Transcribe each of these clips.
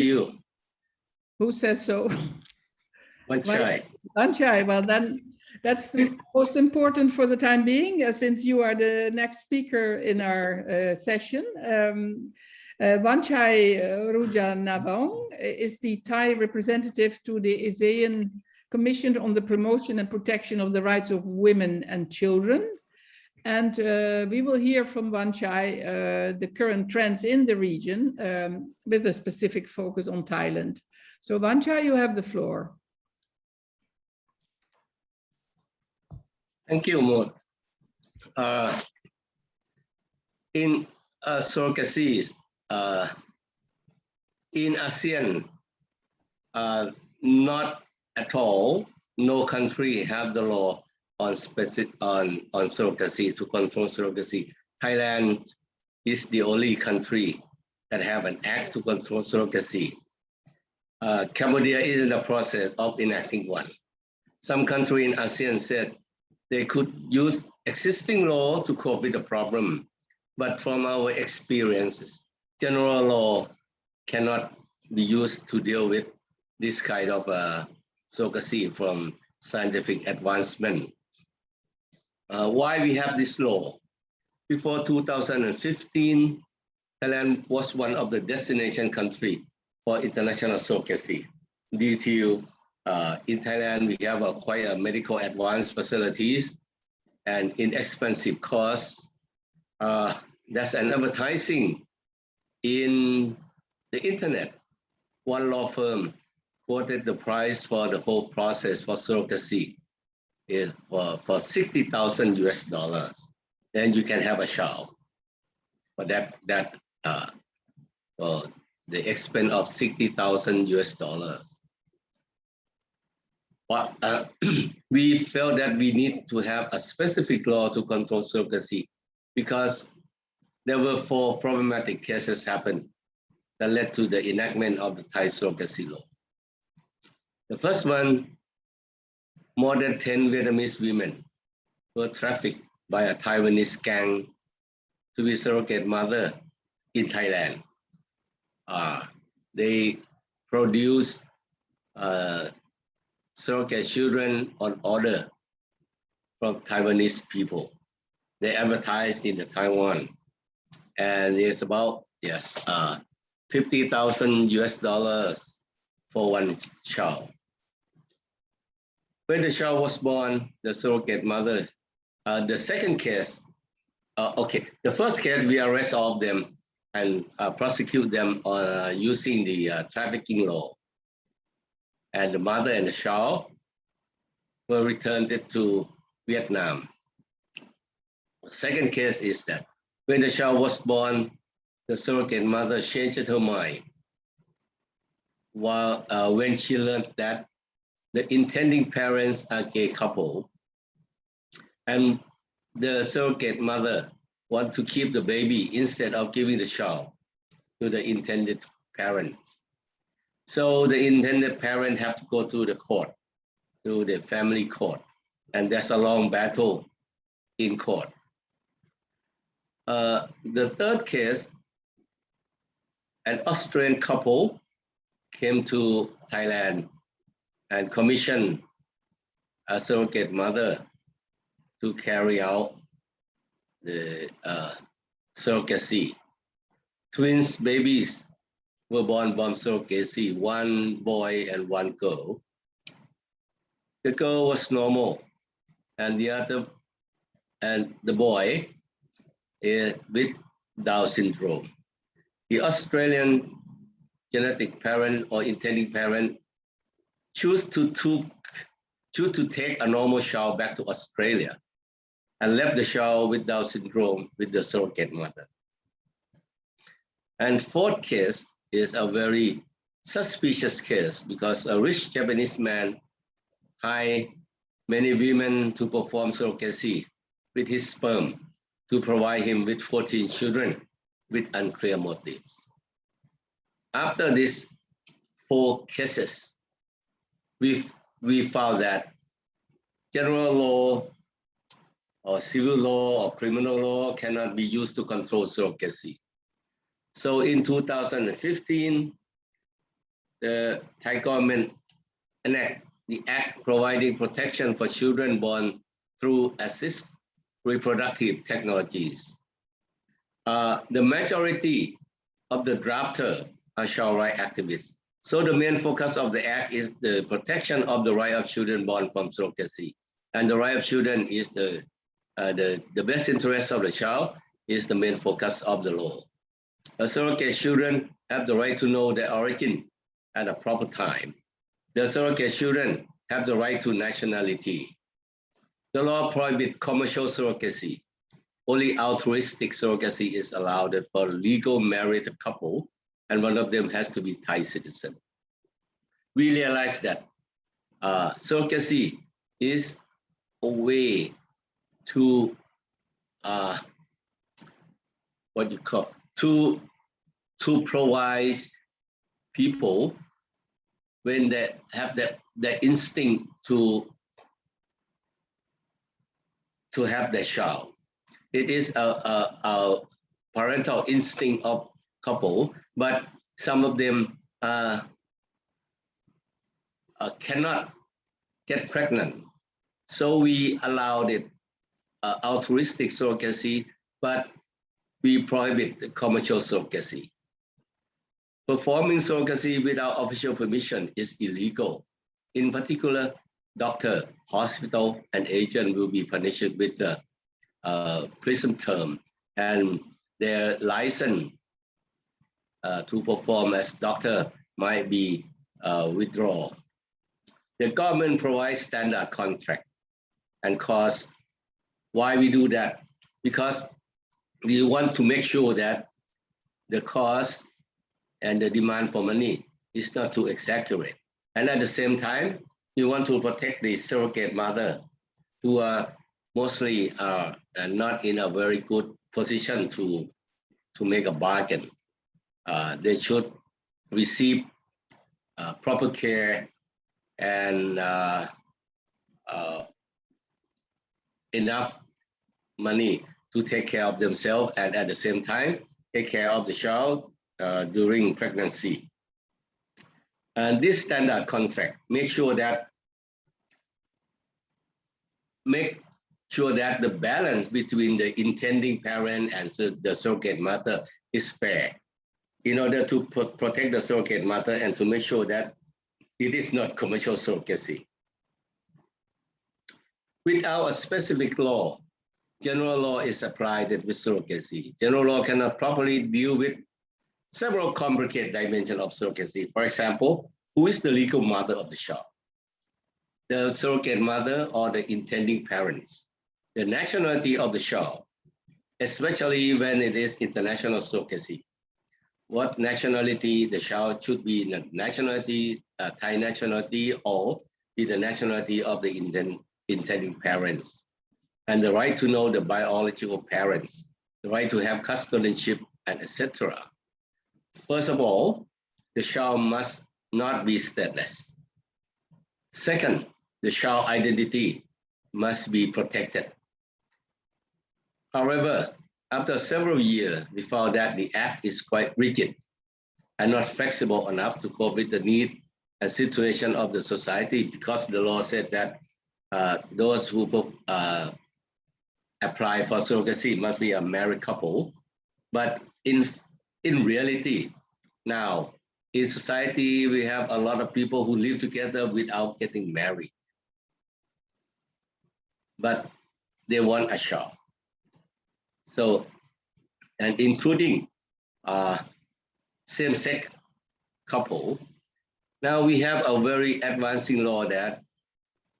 you. Who says so? Wanchai. Wanchai, well then that's the most important for the time being, since you are the next speaker in our session. Wanchai Roujanavong is the Thai representative to the ASEAN Commission on the Promotion and Protection of the Rights of Women and Children. And we will hear from Wanchai the current trends in the region with a specific focus on Thailand. So Wanchai, you have the floor. Thank you, Maud. In surrogacy, in ASEAN, not at all, no country have the law on surrogacy, to control surrogacy. Thailand is the only country that have an act to control surrogacy. Cambodia is in the process of enacting one. Some country in ASEAN said they could use existing law to cope with the problem. But from our experiences, general law cannot be used to deal with this kind of surrogacy from scientific advancement. Why we have this law? Before 2015, Thailand was one of the destination countries for international surrogacy. Due to in Thailand, we have quite a medical advanced facilities and inexpensive costs. That's an advertising in the internet. One law firm quoted the price for the whole process for surrogacy is for $60,000 US. Then you can have a child. But the expense of $60,000 US. But we felt that we need to have a specific law to control surrogacy because there were 4 problematic cases happened that led to the enactment of the Thai surrogacy law. The first one, more than 10 Vietnamese women were trafficked by a Taiwanese gang to be surrogate mother in Thailand. They produce surrogate children on order from Taiwanese people. They advertise in the Taiwan, and it's about $50,000 US for one child. When the child was born, the surrogate mother, the second case, the first case we arrest all of them and prosecute them using the trafficking law. And the mother and the child were returned to Vietnam. The second case is that when the child was born, the surrogate mother changed her mind when she learned that the intending parents are gay couple, and the surrogate mother want to keep the baby instead of giving the child to the intended parents. So the intended parent have to go to the court, to the family court, and there's a long battle in court. The third case, an Australian couple came to Thailand and commissioned a surrogate mother to carry out the surrogacy. Twins babies were born by surrogacy, 1 boy and 1 girl. The girl was normal, and the boy is with Down syndrome. The Australian genetic parent or intending parent choose to take a normal child back to Australia and left the child with Down syndrome with the surrogate mother. And fourth case is a very suspicious case because a rich Japanese man hired many women to perform surrogacy with his sperm to provide him with 14 children with unclear motives. After these 4 cases, we found that general law or civil law or criminal law cannot be used to control surrogacy. So in 2015, the Thai government enacted the act providing protection for children born through assisted reproductive technologies. The majority of the drafter are child rights activists. So the main focus of the act is the protection of the right of children born from surrogacy. And the right of children is the best interest of the child is the main focus of the law. Surrogate children have the right to know their origin at a proper time. The surrogate children have the right to nationality. The law prohibits commercial surrogacy. Only altruistic surrogacy is allowed for a legal married couple, and one of them has to be Thai citizen. We realize that surrogacy is a way to to provide people when they have the instinct to have their child. It is a parental instinct of couple, but some of them cannot get pregnant. So we allowed it altruistic surrogacy, but we prohibit the commercial surrogacy. Performing surrogacy without official permission is illegal. In particular, doctor, hospital, and agent will be punished with the prison term, and their license to perform as doctor might be withdrawn. The government provides standard contract and cost. Why we do that? Because we want to make sure that the cost and the demand for money is not too exaggerate. And at the same time, we want to protect the surrogate mother who are mostly not in a very good position to make a bargain. They should receive proper care and enough money to take care of themselves, and at the same time take care of the child during pregnancy. And this standard contract make sure that the balance between the intending parent and the surrogate mother is fair, in order to protect the surrogate mother and to make sure that it is not commercial surrogacy. Without a specific law, general law is applied with surrogacy. General law cannot properly deal with several complicated dimensions of surrogacy. For example, who is the legal mother of the child? The surrogate mother or the intending parents? The nationality of the child, especially when it is international surrogacy. What nationality the child should be, nationality, Thai nationality, or be the nationality of the intending parents. And the right to know the biological parents, the right to have custodianship, and etc. First of all, the child must not be stateless. Second, the child identity must be protected. However, after several years, we found that the act is quite rigid and not flexible enough to cope with the need and situation of the society, because the law said that those who apply for surrogacy must be a married couple. But in reality, now in society, we have a lot of people who live together without getting married, but they want a child. So, and including same-sex couple. Now we have a very advancing law that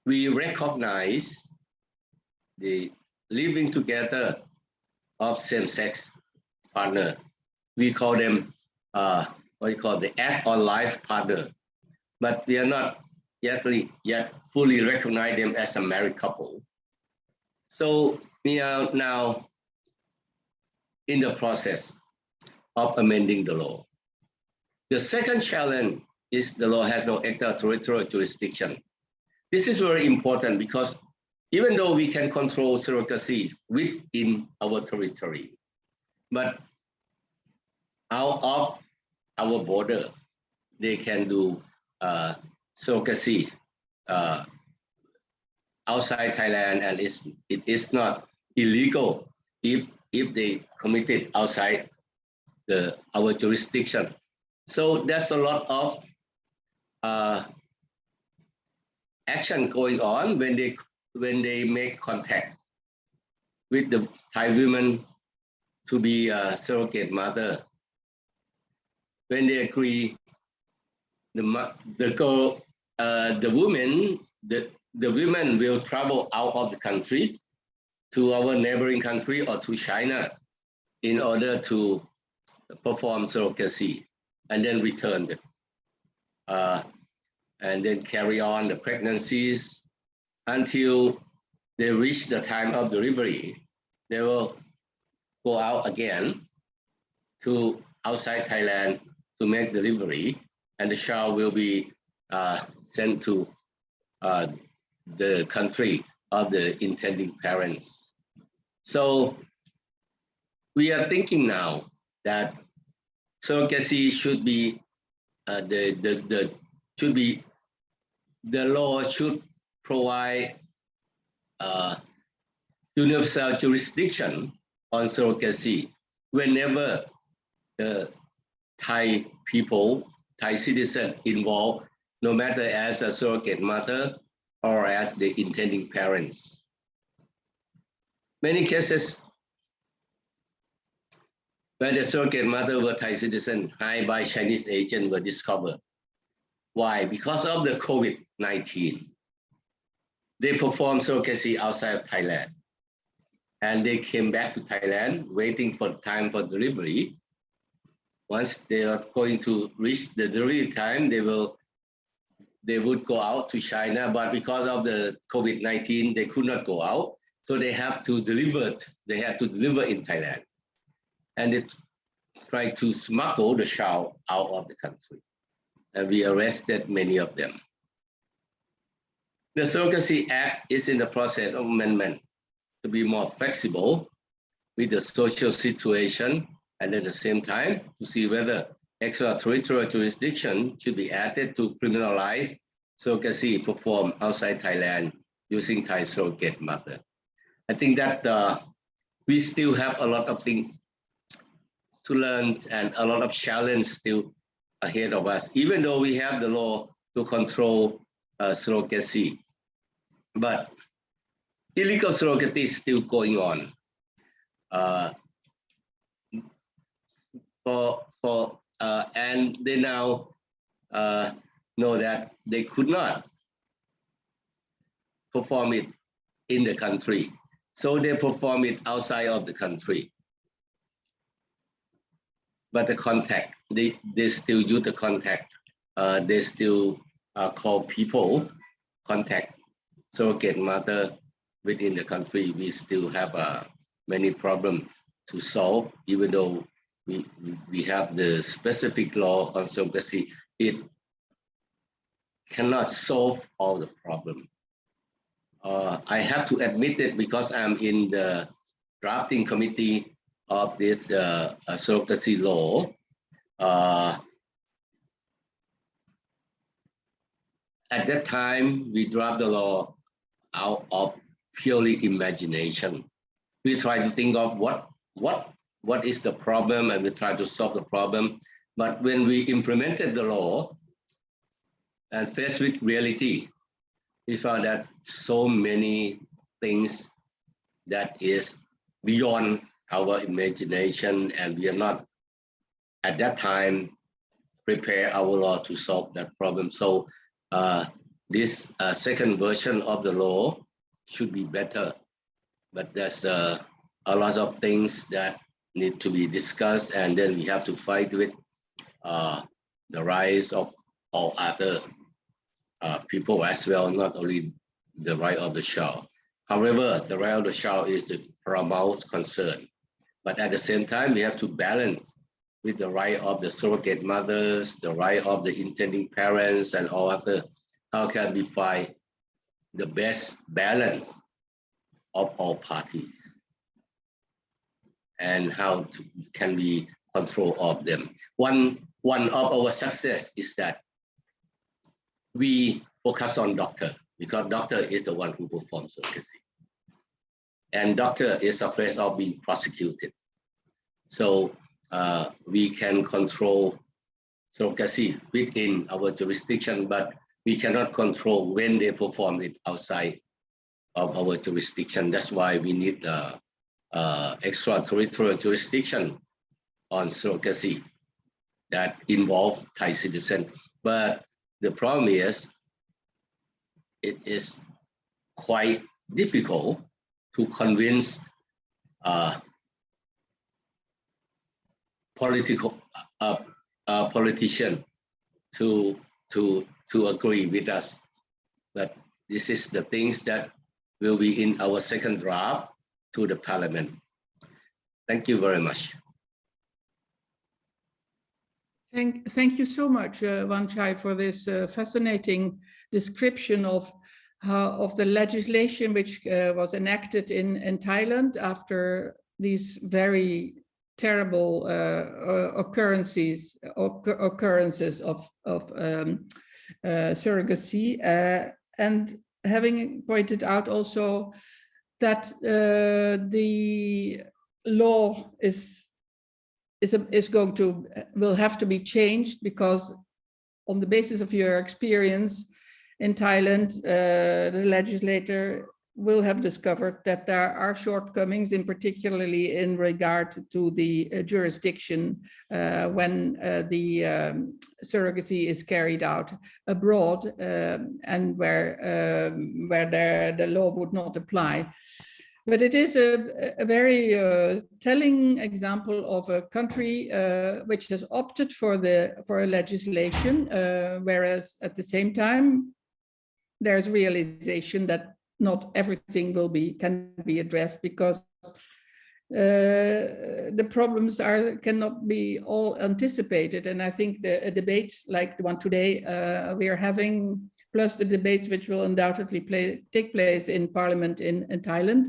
we recognize the living together of same-sex partner. We call them the act or life partner, but we are not yet fully recognize them as a married couple. So we are now in the process of amending the law. The second challenge is the law has no extraterritorial jurisdiction. This is very important because even though we can control surrogacy within our territory, but out of our border, they can do surrogacy outside Thailand, and it is not illegal if they commit it outside our jurisdiction. So there's a lot of action going on when they make contact with the Thai women to be a surrogate mother. When they agree, the women will travel out of the country to our neighboring country or to China in order to perform surrogacy and then return and then carry on the pregnancies until they reach the time of delivery. They will go out again to outside Thailand to make delivery, and the child will be sent to the country of the intending parents. So we are thinking now that surrogacy should be the law should provide universal jurisdiction on surrogacy whenever the Thai people, Thai citizen involved, no matter as a surrogate mother or as the intending parents. Many cases where the surrogate mother were Thai citizen hired by Chinese agent were discovered. Why? Because of the COVID-19. They performed surrogacy outside of Thailand, and they came back to Thailand waiting for time for delivery. Once they are going to reach the delivery time, they would go out to China, but because of the COVID-19, they could not go out. So they have to deliver. They have to deliver in Thailand, and they try to smuggle the child out of the country, and we arrested many of them. The Surrogacy Act is in the process of amendment to be more flexible with the social situation, and at the same time to see whether extraterritorial jurisdiction should be added to criminalize surrogacy performed outside Thailand using Thai surrogate mother. I think that we still have a lot of things to learn and a lot of challenge still ahead of us, even though we have the law to control surrogacy. But illegal surrogacy is still going on. And they now know that they could not perform it in the country, so they perform it outside of the country. But the contact, they still use the contact. They still call people, contact surrogate mother within the country. We still have many problems to solve, even though we have the specific law on surrogacy. It cannot solve all the problem. I have to admit it because I'm in the drafting committee of this surrogacy law. At that time, we draft the law out of purely imagination. We try to think of what is the problem, and we try to solve the problem. But when we implemented the law and faced with reality, we found that so many things that is beyond our imagination, and we are not at that time prepare our law to solve that problem. So this second version of the law should be better, but there's a lot of things that need to be discussed, and then we have to fight with the rights of all other people as well, not only the right of the child. However, the right of the child is the paramount concern. But at the same time, we have to balance with the right of the surrogate mothers, the right of the intending parents, and all other. How can we find the best balance of all parties? And how can we control all of them? One one of our success is that we focus on doctor, because doctor is the one who performs surrogacy. And doctor is afraid of being prosecuted. So we can control surrogacy within our jurisdiction, but we cannot control when they perform it outside of our jurisdiction. That's why we need extraterritorial jurisdiction on surrogacy that involve Thai citizens. But the problem is, it is quite difficult to convince politician to agree with us. But this is the things that will be in our second draft to the Parliament. Thank you very much. Thank you so much, Wanchai, for this fascinating description of the legislation which was enacted in Thailand after these very terrible occurrences of surrogacy, and having pointed out also that the law will have to be changed, because on the basis of your experience in Thailand, the legislator will have discovered that there are shortcomings, in particularly in regard to the jurisdiction when the surrogacy is carried out abroad, and where the law would not apply. But it is a very telling example of a country which has opted for a legislation, whereas at the same time there's realization that not everything can be addressed, because the problems cannot be all anticipated. And I think a debate like the one today we are having, plus the debates which will undoubtedly take place in Parliament in Thailand,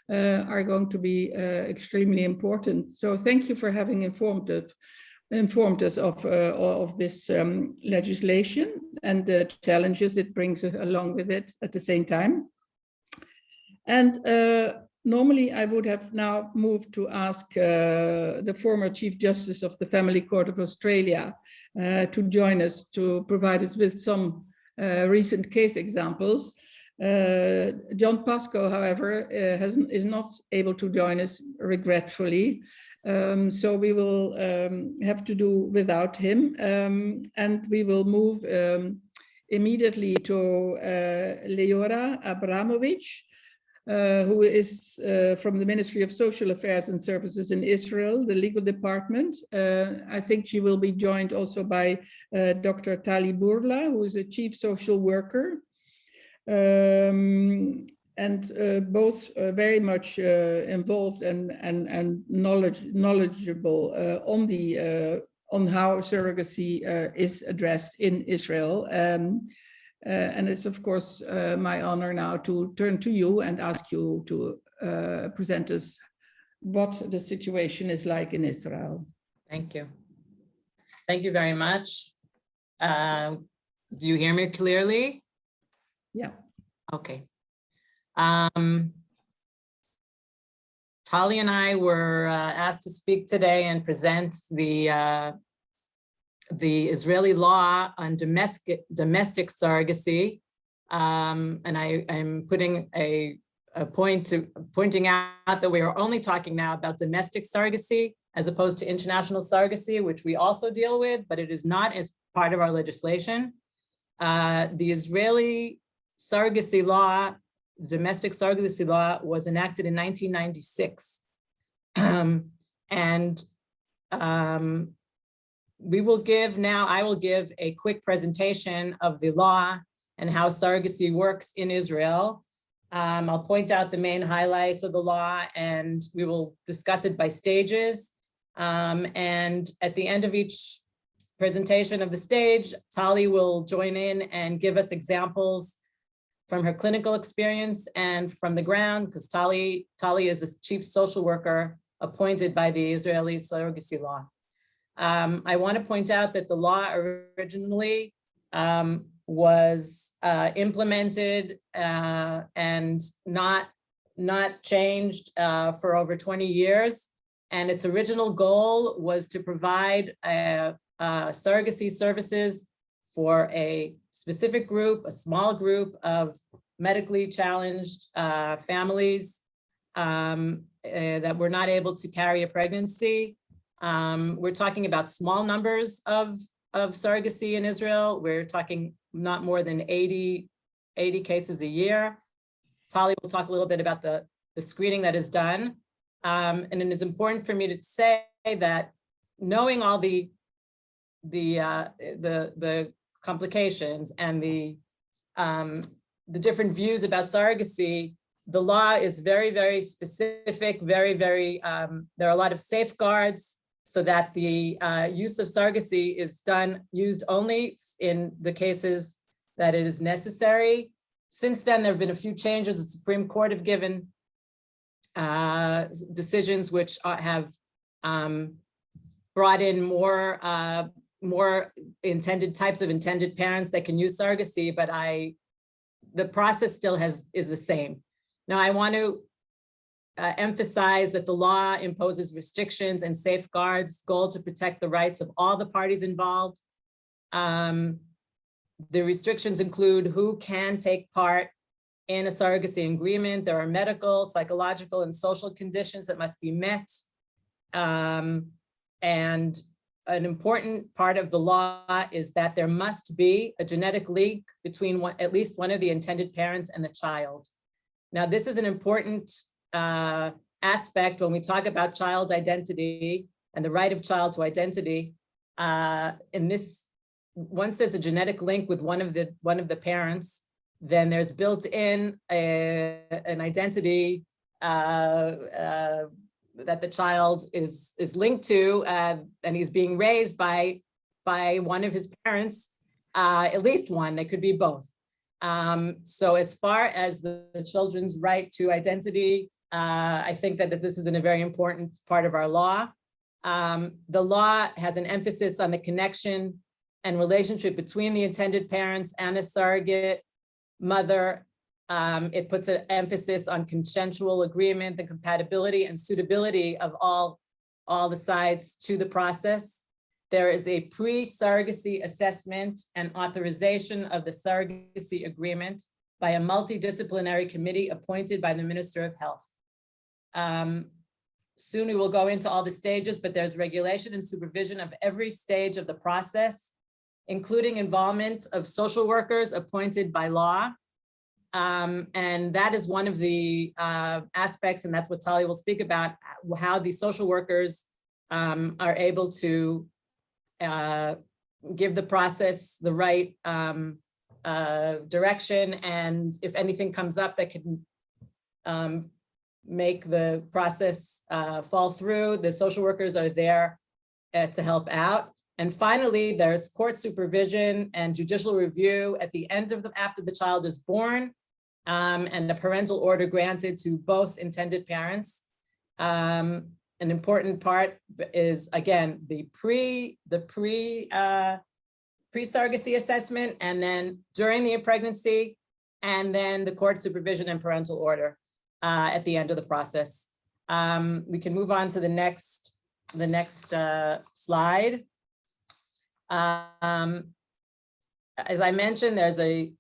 are going to be extremely important. So thank you for having informed us of this legislation and the challenges it brings along with it at the same time. And normally I would have now moved to ask the former Chief Justice of the Family Court of Australia to join us, to provide us with some recent case examples. John Pascoe, however, is not able to join us, regretfully. So we will have to do without him, and we will move immediately to Leora Abramowitz, who is from the Ministry of Social Affairs and Services in Israel, the legal department. I think she will be joined also by Dr. Tali Burla, who is a chief social worker. And both very much involved and knowledgeable on how surrogacy is addressed in Israel. And it's of course my honor now to turn to you and ask you to present us what the situation is like in Israel. Thank you. Thank you very much. Do you hear me clearly? Yeah. Okay. Tali and I were asked to speak today and present the Israeli law on domestic surrogacy, and I'm putting pointing out that we are only talking now about domestic surrogacy as opposed to international surrogacy, which we also deal with, but it is not as part of our legislation. The Israeli surrogacy law, domestic surrogacy law, was enacted in 1996. I will give a quick presentation of the law and how surrogacy works in Israel. I'll point out the main highlights of the law, and we will discuss it by stages. And at the end of each presentation of the stage, Tali will join in and give us examples from her clinical experience and from the ground, because Tali is the chief social worker appointed by the Israeli surrogacy law. I want to point out that the law originally was implemented and not changed for over 20 years. And its original goal was to provide surrogacy services for a specific group, a small group of medically challenged families that were not able to carry a pregnancy. We're talking about small numbers of surrogacy in Israel. We're talking not more than 80 cases a year. Tali will talk a little bit about the screening that is done. And it is important for me to say that knowing all the complications and the different views about surrogacy, the law is very, very specific, there are a lot of safeguards so that the use of surrogacy is used only in the cases that it is necessary. Since then, there have been a few changes. The Supreme Court have given decisions which have brought in more intended types of intended parents that can use surrogacy, but the process still is the same. Now, I want to emphasize that the law imposes restrictions and safeguards, goal to protect the rights of all the parties involved. The restrictions include who can take part in a surrogacy agreement. There are medical, psychological, and social conditions that must be met. And an important part of the law is that there must be a genetic link between at least one of the intended parents and the child. Now, this is an important aspect when we talk about child identity and the right of child to identity. Once there's a genetic link with one of the parents, then there's built in an identity that the child is linked to, and he's being raised by one of his parents, at least one. They could be both. So as far as the children's right to identity, I think that this is a very important part of our law. The law has an emphasis on the connection and relationship between the intended parents and the surrogate mother. It puts an emphasis on consensual agreement, the compatibility and suitability of all the sides to the process. There is a pre-surrogacy assessment and authorization of the surrogacy agreement by a multidisciplinary committee appointed by the Minister of Health. Soon we will go into all the stages, but there's regulation and supervision of every stage of the process, including involvement of social workers appointed by law. And that is one of the aspects, and that's what Tali will speak about, how the social workers are able to give the process the right direction. And if anything comes up that can make the process fall through, the social workers are there to help out. And finally, there's court supervision and judicial review at the end of after the child is born, and the parental order granted to both intended parents. An important part is, again, the pre-surrogacy assessment, and then during the pregnancy, and then the court supervision and parental order at the end of the process. We can move on to the next slide. As I mentioned, there's a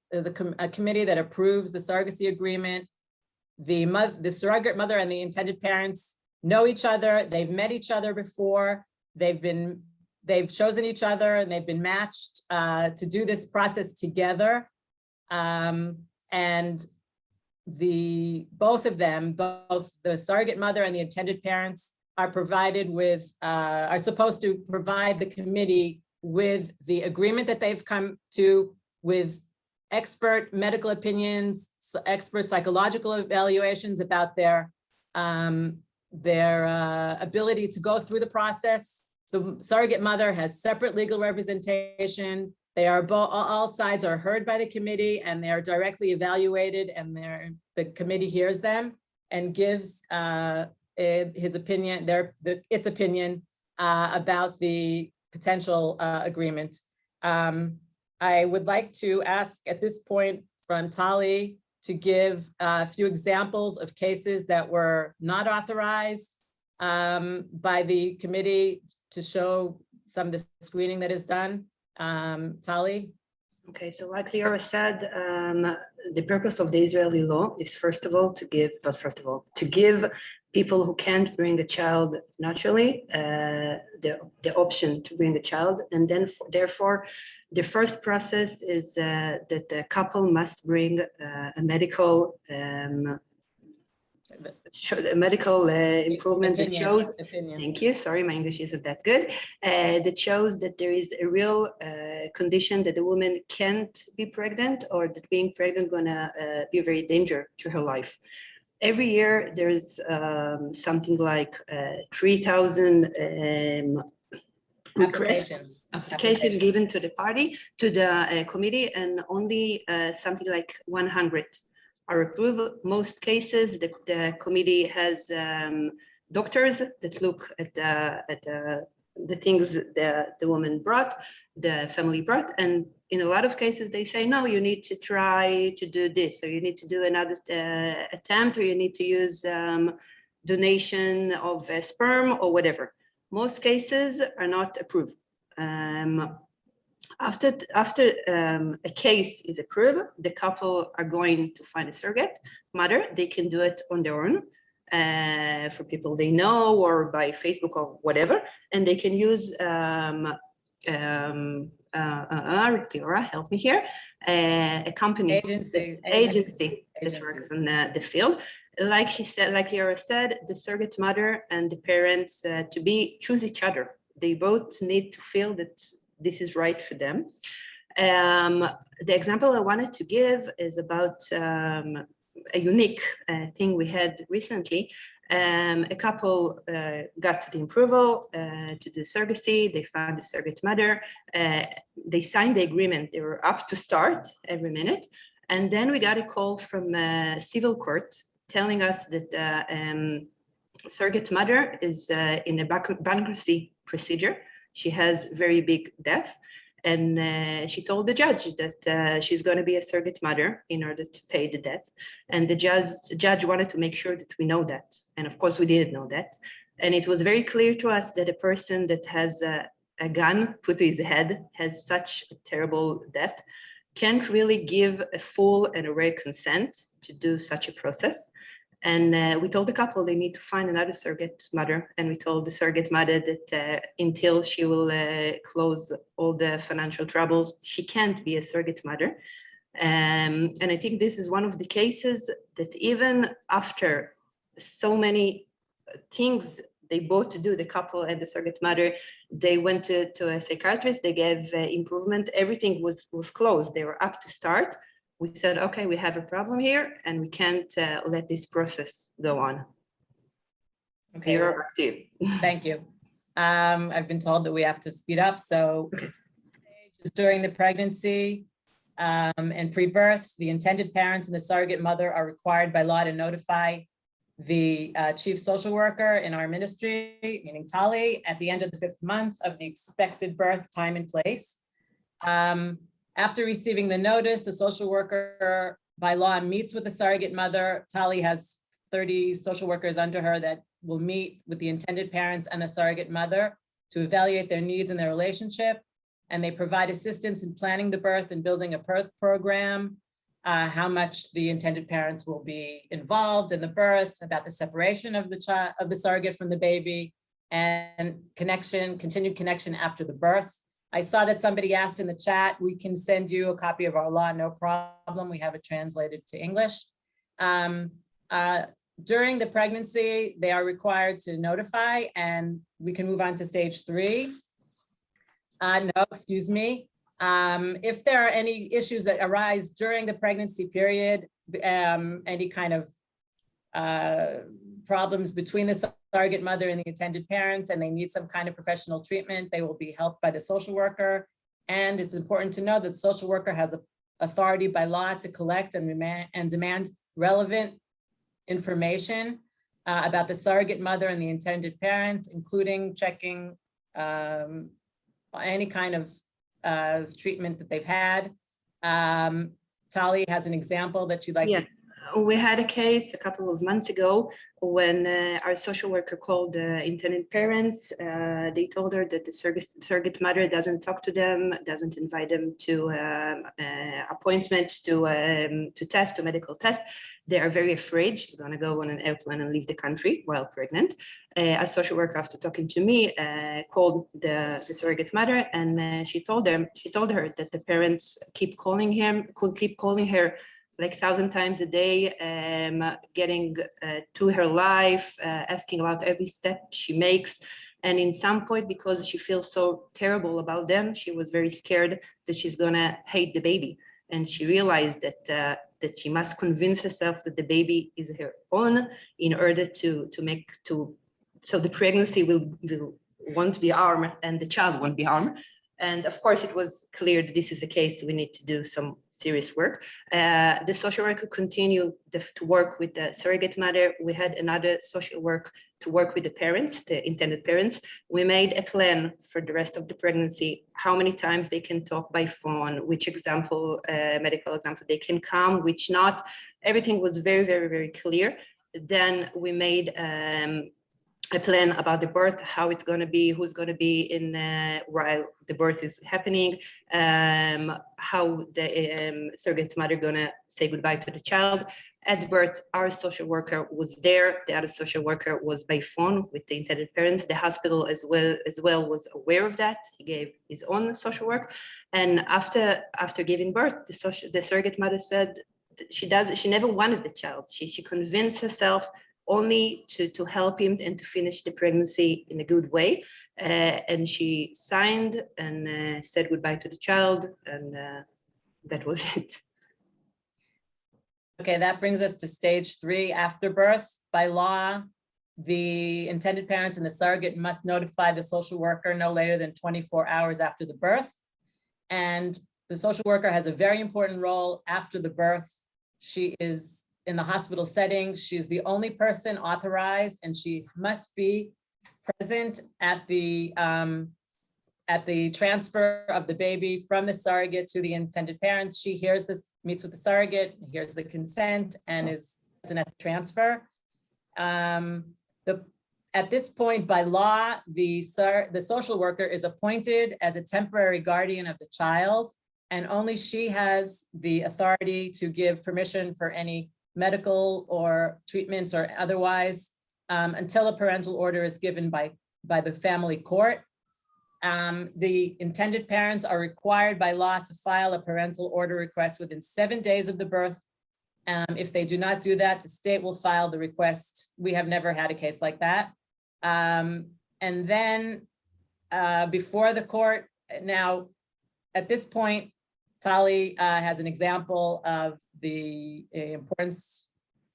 committee that approves the surrogacy agreement. The surrogate mother and the intended parents know each other. They've met each other before. They've chosen each other, and they've been matched to do this process together. And both of them, both the surrogate mother and the intended parents, are supposed to provide the committee with the agreement that they've come to, with expert medical opinions, expert psychological evaluations about their ability to go through the process. The surrogate mother has separate legal representation. They are all sides are heard by the committee, and they are directly evaluated, and the committee hears them and gives his opinion, its opinion about the potential agreement. I would like to ask at this point from Tali to give a few examples of cases that were not authorized by the committee to show some of the screening that is done. Tali? Okay, so like Leora said, the purpose of the Israeli law is to give people who can't bring a child naturally the option to bring a child, and then therefore the first process is that the couple must bring a medical improvement that shows. Thank you. Sorry, my English isn't that good. That shows that there is a real condition that the woman can't be pregnant, or that being pregnant gonna be very dangerous to her life. Every year there's something like 3,000 applications given to the committee, and only something like 100 are approved. Most cases, the committee has doctors that look at the things the woman brought, the family brought, and in a lot of cases they say, no, you need to try to do this, or you need to do another attempt, or you need to use donation of sperm or whatever. Most cases are not approved. After a case is approved, the couple are going to find a surrogate mother. They can do it on their own for people they know, or by Facebook or whatever, and they can use Leora, help me here, a company, agency that works in the field. Like she said, like Leora said, the surrogate mother and the parents choose each other. They both need to feel that this is right for them. The example I wanted to give is about a unique thing we had recently. A couple got the approval to do surrogacy. They found a surrogate mother. They signed the agreement. They were up to start every minute. And then we got a call from a civil court telling us that surrogate mother is in a bankruptcy procedure. She has very big debt, and she told the judge that she's going to be a surrogate mother in order to pay the debt. And the judge wanted to make sure that we know that. And of course, we didn't know that. And it was very clear to us that a person that has a gun put to his head, has such a terrible death, can't really give a full and a rare consent to do such a process. And we told the couple they need to find another surrogate mother. And we told the surrogate mother that until she will close all the financial troubles, she can't be a surrogate mother. And I think this is one of the cases that even after so many things they both do, the couple and the surrogate mother, they went to a psychiatrist, they gave improvement, everything was closed, they were up to start. We said, okay, we have a problem here and we can't let this process go on. Okay. You're active. Thank you. I've been told that we have to speed up. So during the pregnancy and pre-birth, the intended parents and the surrogate mother are required by law to notify the chief social worker in our ministry, meaning Tali, at the end of the 5th month of the expected birth time and place. After receiving the notice, the social worker by law meets with the surrogate mother. Tali has 30 social workers under her that will meet with the intended parents and the surrogate mother to evaluate their needs and their relationship. And they provide assistance in planning the birth and building a birth program, how much the intended parents will be involved in the birth, about the separation of the child, of the surrogate from the baby, and continued connection after the birth. I saw that somebody asked in the chat, we can send you a copy of our law, no problem. We have it translated to English. During the pregnancy, they are required to notify, and we can move on to stage 3. No, excuse me. If there are any issues that arise during the pregnancy period, any kind of problems between the surrogate mother and the intended parents, and they need some kind of professional treatment, they will be helped by the social worker. And it's important to know that the social worker has authority by law to collect and demand relevant information about the surrogate mother and the intended parents, including checking any kind of treatment that they've had. Tali has an example that you'd like to. We had a case a couple of months ago when our social worker called intended parents. They told her that the surrogate mother doesn't talk to them, doesn't invite them to appointments to medical test. They are very afraid she's going to go on an airplane and leave the country while pregnant. A social worker, after talking to me, called the surrogate mother, and she told her that the parents keep calling her like 1,000 times a day, getting to her life, asking about every step she makes. And in some point, because she feels so terrible about them, she was very scared that she's gonna hate the baby. And she realized that she must convince herself that the baby is her own in order so the pregnancy won't be harmed and the child won't be harmed. And of course, it was clear that this is the case. We need to do some serious work. The social worker continued to work with the surrogate mother. We had another social work to work with the parents, the intended parents. We made a plan for the rest of the pregnancy, how many times they can talk by phone, which medical example they can come, which not. Everything was very, very, very clear. Then we made a plan about the birth, how it's going to be, who's going to be in while the birth is happening, how the surrogate mother going to say goodbye to the child. At birth, our social worker was there. The other social worker was by phone with the intended parents. The hospital as well was aware of that. He gave his own social work. And after giving birth, the surrogate mother said she never wanted the child. She convinced herself only to help him and to finish the pregnancy in a good way. And she signed and said goodbye to the child, and that was it. Okay, that brings us to stage 3, after birth. By law, the intended parents and the surrogate must notify the social worker no later than 24 hours after the birth. And the social worker has a very important role after the birth. She is in the hospital setting. She's the only person authorized, and she must be present at the transfer of the baby from the surrogate to the intended parents. She hears this, meets with the surrogate, hears the consent, and is present at the transfer. At this point, by law, the social worker is appointed as a temporary guardian of the child, and only she has the authority to give permission for any medical or treatments or otherwise until a parental order is given by the family court. The intended parents are required by law to file a parental order request within 7 days of the birth. If they do not do that, the state will file the request. We have never had a case like that. And then before the court, now at this point, Tali has an example of the importance.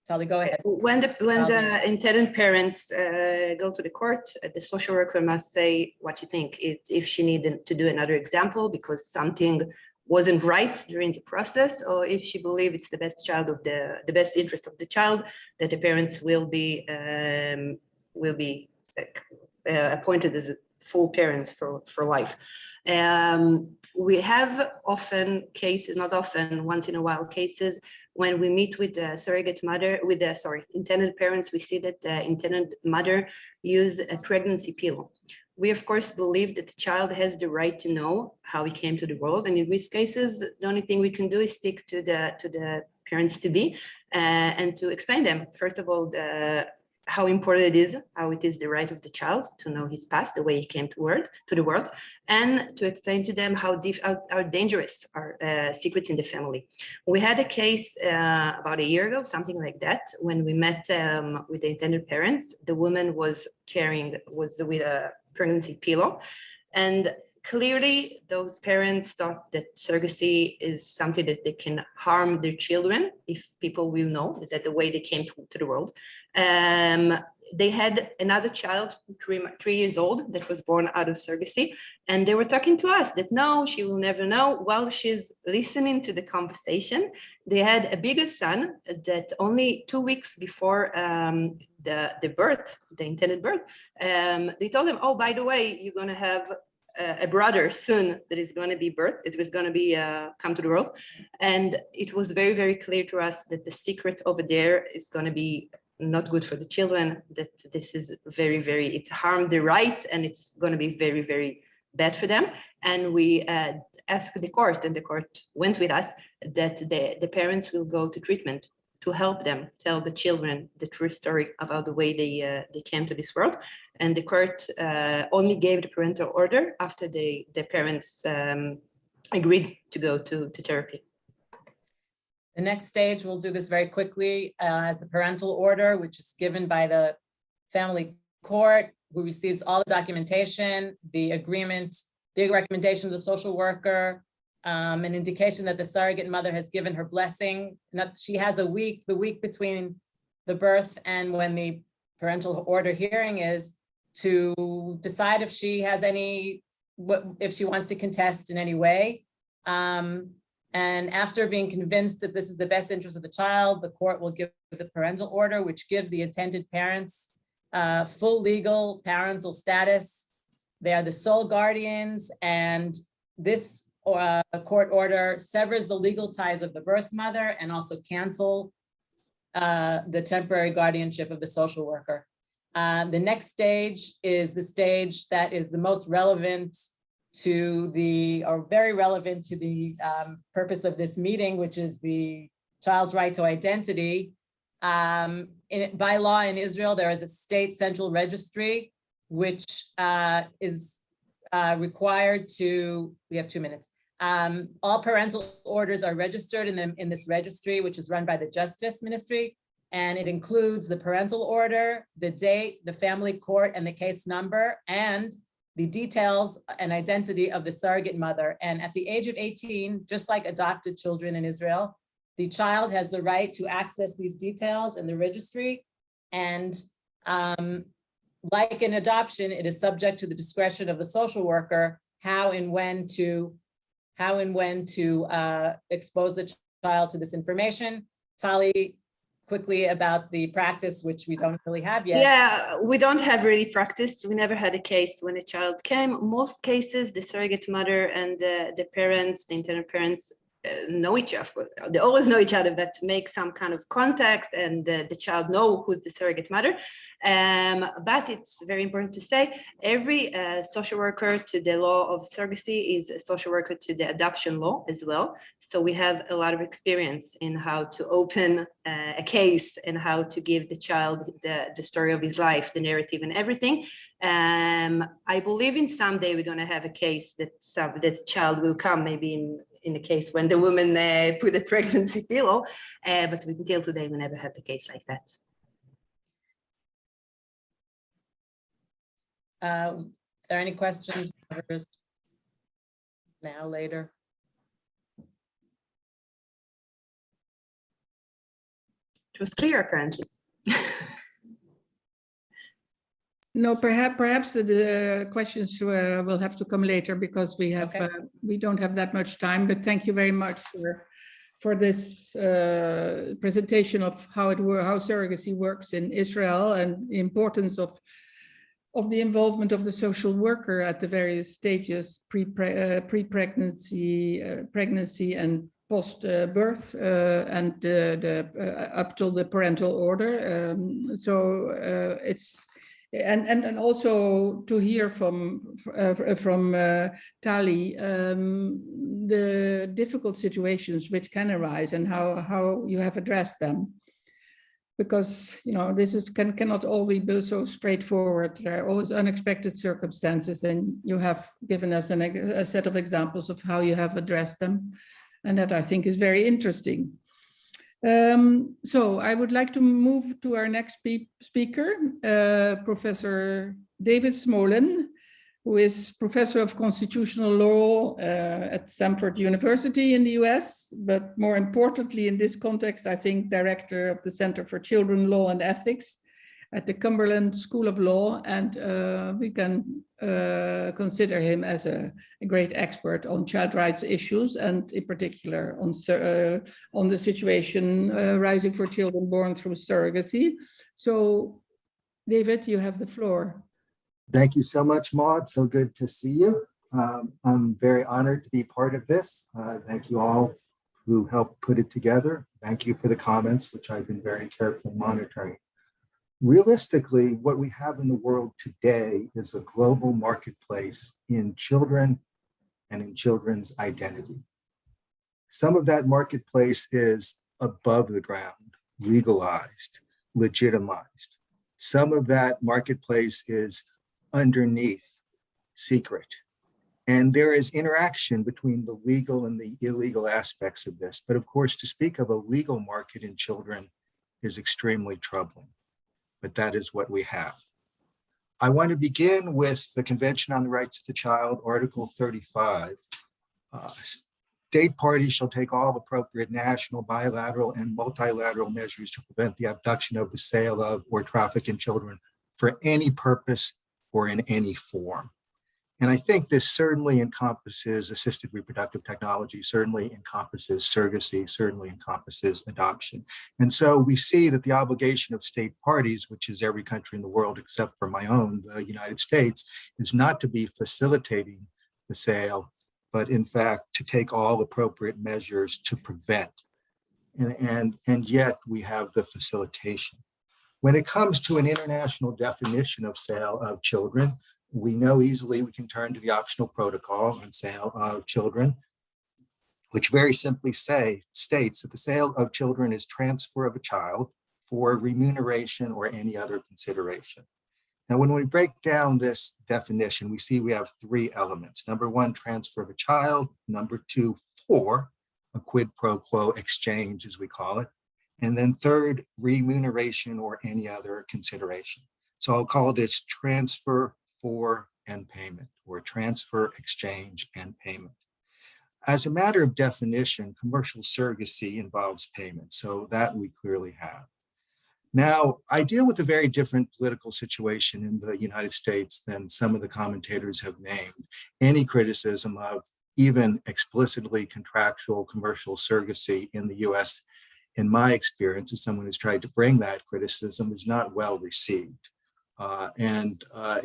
Tali, go ahead. When the intended parents go to the court, the social worker must say what you think. If she needed to do another example because something wasn't right during the process, or if she believes it's the best interest of the child, that the parents will be appointed as full parents for life. We have often cases, not often, once in a while cases, when we meet with the intended parents, we see that the intended mother use a pregnancy pill. We of course believe that the child has the right to know how he came to the world, and in these cases, the only thing we can do is speak to the parents to be and to explain them. First of all, how important it is, how it is the right of the child to know his past, the way he came to the world, and to explain to them how dangerous are secrets in the family. We had a case about a year ago, something like that, when we met with the intended parents. The woman was with a pregnancy pillow, and clearly those parents thought that surrogacy is something that they can harm their children if people will know that the way they came to the world. they had another child, 3 years old, that was born out of surrogacy. And they were talking to us that no, she will never know. While she's listening to the conversation, they had a bigger son that only 2 weeks before the birth, the intended birth, they told him, oh, by the way, you're going to have a brother soon that is going to be birthed. It was going to be come to the world. And it was very, very clear to us that the secret over there is going to be not good for the children, that this is very, very, it's harmed the rights, and it's going to be very, very bad for them. And we asked the court, and the court went with us, that the parents will go to treatment to help them tell the children the true story about the way they came to this world. And the court only gave the parental order after the parents agreed to go to therapy. The next stage, we'll do this very quickly, as the parental order, which is given by the family court, who receives all the documentation, the agreement, the recommendation of the social worker, an indication that the surrogate mother has given her blessing. She has a week, the week between the birth and when the parental order hearing is, to decide if she has if she wants to contest in any way. And after being convinced that this is the best interest of the child, the court will give the parental order, which gives the intended parents full legal parental status. They are the sole guardians, and this court order severs the legal ties of the birth mother and also cancel the temporary guardianship of the social worker. The next stage is the stage that is the most relevant to very relevant to the purpose of this meeting, which is the child's right to identity. By law in Israel, there is a state central registry, which is required to, we have 2 minutes. All parental orders are registered in this registry, which is run by the Justice Ministry. And it includes the parental order, the date, the family court, and the case number, and the details and identity of the surrogate mother. And at the age of 18, just like adopted children in Israel, the child has the right to access these details in the registry. And like an adoption, it is subject to the discretion of the social worker how and when to expose the child to this information. Tali, quickly about the practice, which we don't really have yet. Yeah, we don't have really practice. We never had a case when a child came. Most cases, the surrogate mother and the parents, the intended parents, know each other. They always know each other, but to make some kind of contact and the child know who's the surrogate mother. But it's very important to say, every social worker to the law of surrogacy is a social worker to the adoption law as well. So we have a lot of experience in how to open a case and how to give the child the story of his life, the narrative and everything. I believe in someday we're going to have a case that the child will come, maybe in the case when the woman put a pregnancy pillow, but until today we never had the case like that. Are there any questions now, later? It was clear, apparently. No, perhaps the questions will have to come later, because we have we don't have that much time. But thank you very much for this presentation of how surrogacy works in Israel, and the importance of the involvement of the social worker at the various stages, pre-pregnancy, pregnancy, and post-birth, and up till the parental order. It's and also to hear from Tali the difficult situations which can arise and how you have addressed them, because this cannot always be so straightforward. There are always unexpected circumstances, and you have given us a set of examples of how you have addressed them, and that I think is very interesting. So I would like to move to our next speaker, Professor David Smolin, who is Professor of Constitutional Law at Stanford University in the US, but more importantly in this context, I think Director of the Center for Children Law and Ethics at the Cumberland School of Law, and we can consider him as a great expert on child rights issues, and in particular on the situation rising for children born through surrogacy. So, David, you have the floor. Thank you so much, Maud. So good to see you. I'm very honored to be part of this. Thank you all who helped put it together. Thank you for the comments, which I've been very carefully monitoring. Realistically, what we have in the world today is a global marketplace in children and in children's identity. Some of that marketplace is above the ground, legalized, legitimized. Some of that marketplace is underneath, secret. And there is interaction between the legal and the illegal aspects of this. But of course, to speak of a legal market in children is extremely troubling. But that is what we have. I want to begin with the Convention on the Rights of the Child, Article 35. State parties shall take all appropriate national, bilateral, and multilateral measures to prevent the abduction of, the sale of, or traffic in children for any purpose or in any form. And I think this certainly encompasses assisted reproductive technology, certainly encompasses surrogacy, certainly encompasses adoption. And so we see that the obligation of state parties, which is every country in the world except for my own, the United States, is not to be facilitating the sale, but in fact, to take all appropriate measures to prevent. And yet we have the facilitation. When it comes to an international definition of sale of children, we know easily we can turn to the optional protocol on sale of children, which very simply states that the sale of children is transfer of a child for remuneration or any other consideration. Now, when we break down this definition, we see we have three elements. Number one, transfer of a child. Number two, for a quid pro quo exchange, as we call it. And then third, remuneration or any other consideration. So I'll call this transfer, for, and payment, or transfer, exchange, and payment. As a matter of definition, commercial surrogacy involves payment, so that we clearly have. Now, I deal with a very different political situation in the United States than some of the commentators have named. Any criticism of even explicitly contractual commercial surrogacy in the US, in my experience, as someone who's tried to bring that criticism, is not well received.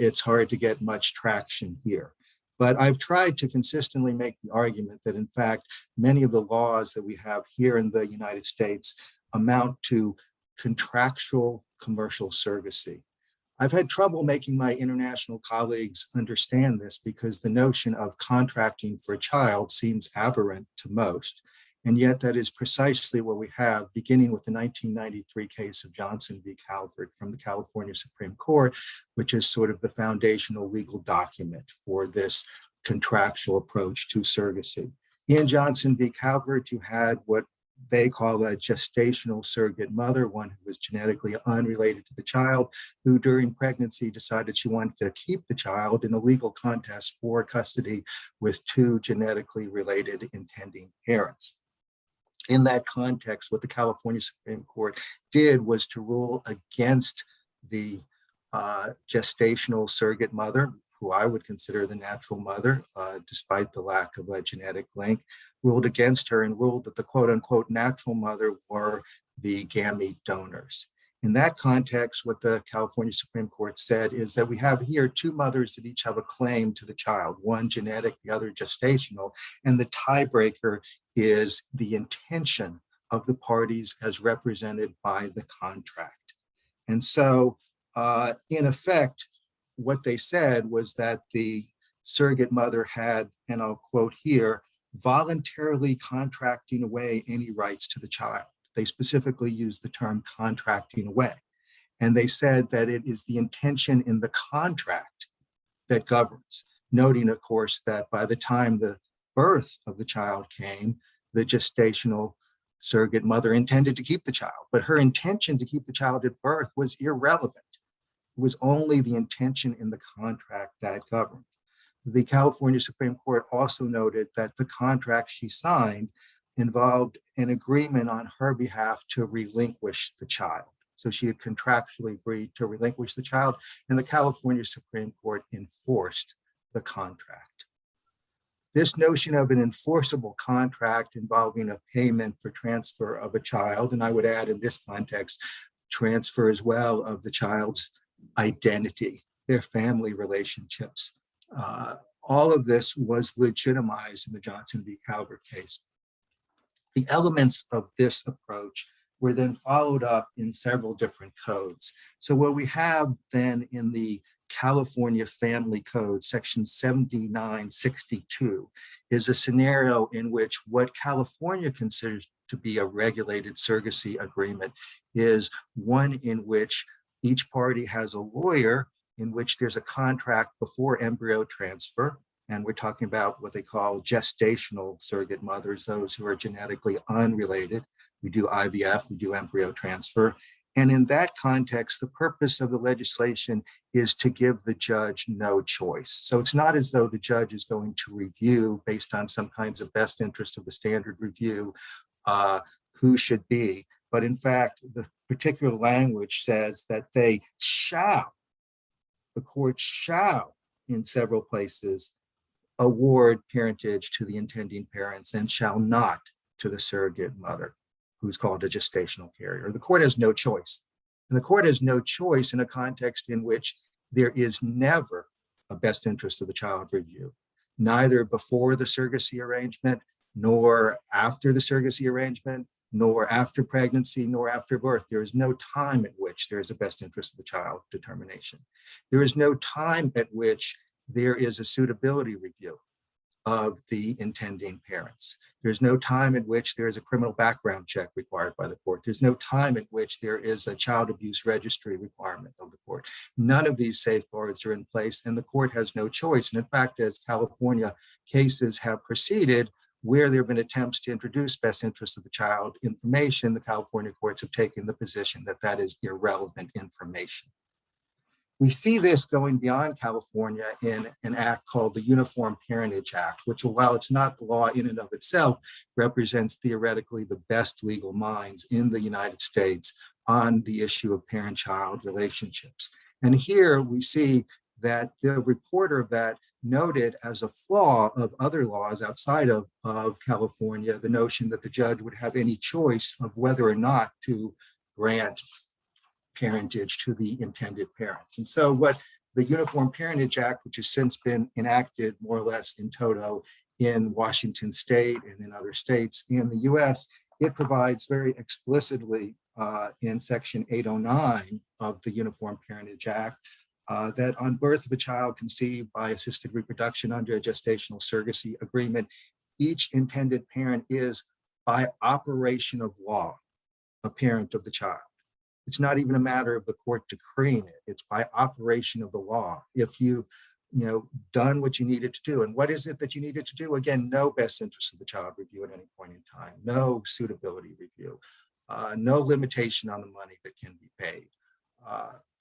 It's hard to get much traction here. But I've tried to consistently make the argument that, in fact, many of the laws that we have here in the United States amount to contractual commercial surrogacy. I've had trouble making my international colleagues understand this because the notion of contracting for a child seems aberrant to most. And yet that is precisely what we have, beginning with the 1993 case of Johnson v. Calvert from the California Supreme Court, which is sort of the foundational legal document for this contractual approach to surrogacy. In Johnson v. Calvert, you had what they call a gestational surrogate mother, one who was genetically unrelated to the child, who during pregnancy decided she wanted to keep the child in a legal contest for custody with two genetically related intending parents. In that context, what the California Supreme Court did was to rule against the gestational surrogate mother, who I would consider the natural mother, despite the lack of a genetic link, ruled against her and ruled that the quote unquote natural mother were the gamete donors. In that context, what the California Supreme Court said is that we have here two mothers that each have a claim to the child, one genetic, the other gestational, and the tiebreaker is the intention of the parties as represented by the contract. And so, in effect, what they said was that the surrogate mother had, and I'll quote here, voluntarily contracting away any rights to the child. They specifically used the term contracting away. And they said that it is the intention in the contract that governs, noting, of course, that by the time the birth of the child came, the gestational surrogate mother intended to keep the child, but her intention to keep the child at birth was irrelevant. It was only the intention in the contract that governed. The California Supreme Court also noted that the contract she signed involved an agreement on her behalf to relinquish the child. So she had contractually agreed to relinquish the child, and the California Supreme Court enforced the contract. This notion of an enforceable contract involving a payment for transfer of a child, and I would add in this context, transfer as well of the child's identity, their family relationships. All of this was legitimized in the Johnson v. Calvert case. The elements of this approach were then followed up in several different codes. So what we have then in the California Family Code, section 7962, is a scenario in which what California considers to be a regulated surrogacy agreement is one in which each party has a lawyer, in which there's a contract before embryo transfer. And we're talking about what they call gestational surrogate mothers, those who are genetically unrelated. We do IVF, we do embryo transfer. And in that context, the purpose of the legislation is to give the judge no choice. So it's not as though the judge is going to review based on some kinds of best interest of the standard review who should be. But in fact, the particular language says that they shall, the court shall in several places award parentage to the intending parents and shall not to the surrogate mother, who's called a gestational carrier. The court has no choice. And the court has no choice in a context in which there is never a best interest of the child review, neither before the surrogacy arrangement, nor after the surrogacy arrangement, nor after pregnancy, nor after birth. There is no time at which there is a best interest of the child determination. There is no time at which there is a suitability review of the intending parents. There's no time at which there is a criminal background check required by the court. There's no time at which there is a child abuse registry requirement of the court. None of these safeguards are in place, and the court has no choice. And in fact, as California cases have proceeded, where there have been attempts to introduce best interest of the child information, the California courts have taken the position that that is irrelevant information. We see this going beyond California in an act called the Uniform Parentage Act, which, while it's not the law in and of itself, represents theoretically the best legal minds in the United States on the issue of parent-child relationships. And here we see that the reporter of that noted as a flaw of other laws outside of California, the notion that the judge would have any choice of whether or not to grant parentage to the intended parents. And so what the Uniform Parentage Act, which has since been enacted more or less in toto in Washington State and in other states in the US, it provides very explicitly in section 809 of the Uniform Parentage Act that on birth of a child conceived by assisted reproduction under a gestational surrogacy agreement, each intended parent is, by operation of law, a parent of the child. It's not even a matter of the court decreeing it. It's by operation of the law. If you've done what you needed to do. And what is it that you needed to do? Again, no best interest of the child review at any point in time, no suitability review, no limitation on the money that can be paid.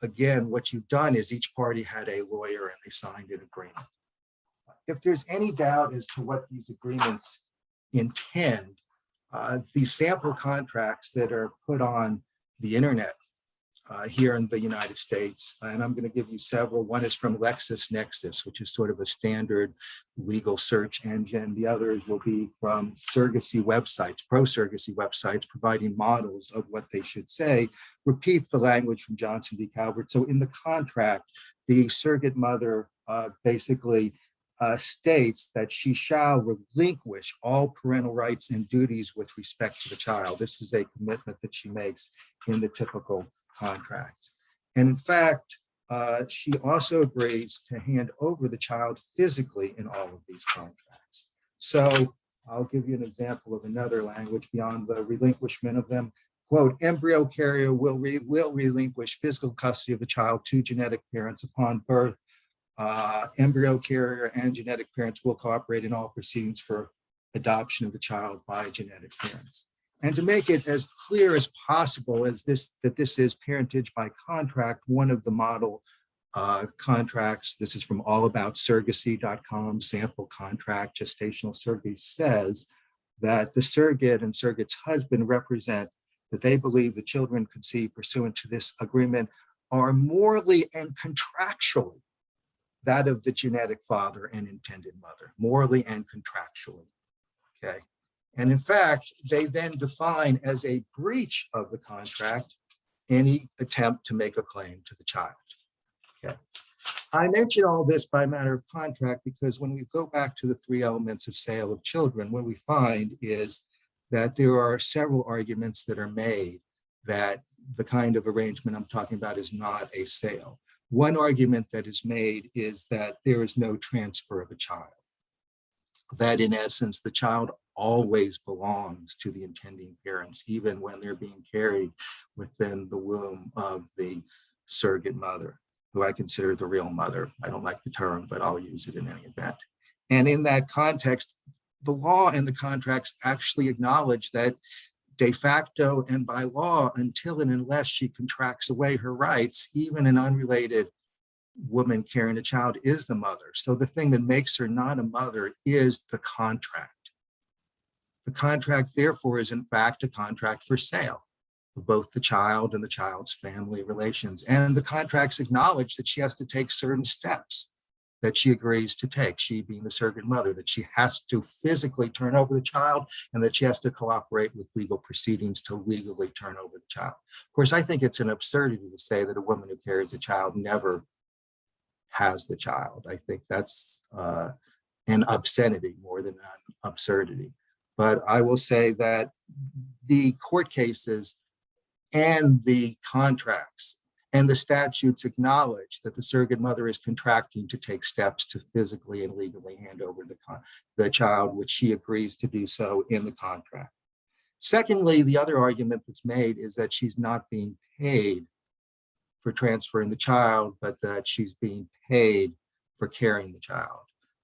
Again, what you've done is each party had a lawyer and they signed an agreement. If there's any doubt as to what these agreements intend, these sample contracts that are put on the internet here in the United States, and I'm going to give you several. One is from LexisNexis, which is sort of a standard legal search engine. The others will be from surrogacy websites, pro-surrogacy websites, providing models of what they should say, repeat the language from Johnson v. Calvert. So in the contract, the surrogate mother basically states that she shall relinquish all parental rights and duties with respect to the child. This is a commitment that she makes in the typical contract. And in fact, she also agrees to hand over the child physically in all of these contracts. So I'll give you an example of another language beyond the relinquishment of them. Quote, embryo carrier will relinquish physical custody of the child to genetic parents upon birth. Embryo carrier and genetic parents will cooperate in all proceedings for adoption of the child by genetic parents. And to make it as clear as possible as this is parentage by contract, one of the model contracts, this is from allaboutsurrogacy.com, sample contract, gestational surrogate, says that the surrogate and surrogate's husband represent that they believe the children conceived pursuant to this agreement are morally and contractually that of the genetic father and intended mother, morally and contractually, okay? And in fact, they then define as a breach of the contract any attempt to make a claim to the child, okay? I mention all this by matter of contract because when we go back to the 3 elements of sale of children, what we find is that there are several arguments that are made that the kind of arrangement I'm talking about is not a sale. One argument that is made is that there is no transfer of a child, that in essence, the child always belongs to the intending parents, even when they're being carried within the womb of the surrogate mother, who I consider the real mother. I don't like the term, but I'll use it in any event. And in that context, the law and the contracts actually acknowledge that de facto and by law, until and unless she contracts away her rights, even an unrelated woman carrying a child is the mother. So the thing that makes her not a mother is the contract. The contract, therefore, is in fact a contract for sale of both the child and the child's family relations. And the contracts acknowledge that she has to take certain steps that she agrees to take, she being the surrogate mother, that she has to physically turn over the child and that she has to cooperate with legal proceedings to legally turn over the child. Of course, I think it's an absurdity to say that a woman who carries a child never has the child. I think that's an obscenity more than an absurdity. But I will say that the court cases and the contracts and the statutes acknowledge that the surrogate mother is contracting to take steps to physically and legally hand over the child, which she agrees to do so in the contract. Secondly, the other argument that's made is that she's not being paid for transferring the child, but that she's being paid for carrying the child.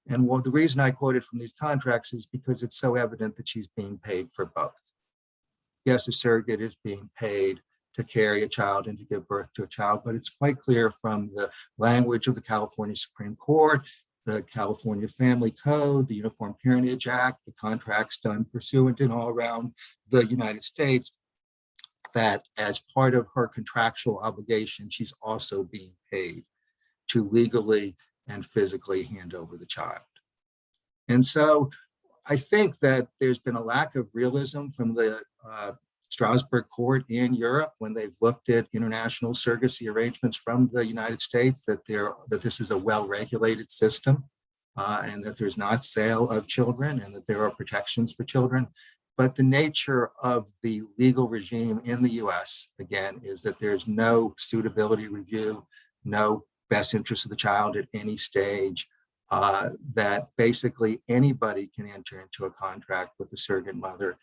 And the reason I quoted from these contracts is because it's so evident that she's being paid for both. Yes, a surrogate is being paid to carry a child and to give birth to a child, but it's quite clear from the language of the California Supreme Court, the California Family Code, the Uniform Parentage Act, the contracts done pursuant and all around the United States, that as part of her contractual obligation, she's also being paid to legally and physically hand over the child. And so I think that there's been a lack of realism from the Strasbourg court in Europe when they've looked at international surrogacy arrangements from the United States, that this is a well-regulated system and that there's not sale of children and that there are protections for children. But the nature of the legal regime in the US, again, is that there's no suitability review, no best interest of the child at any stage, that basically anybody can enter into a contract with the surrogate mother.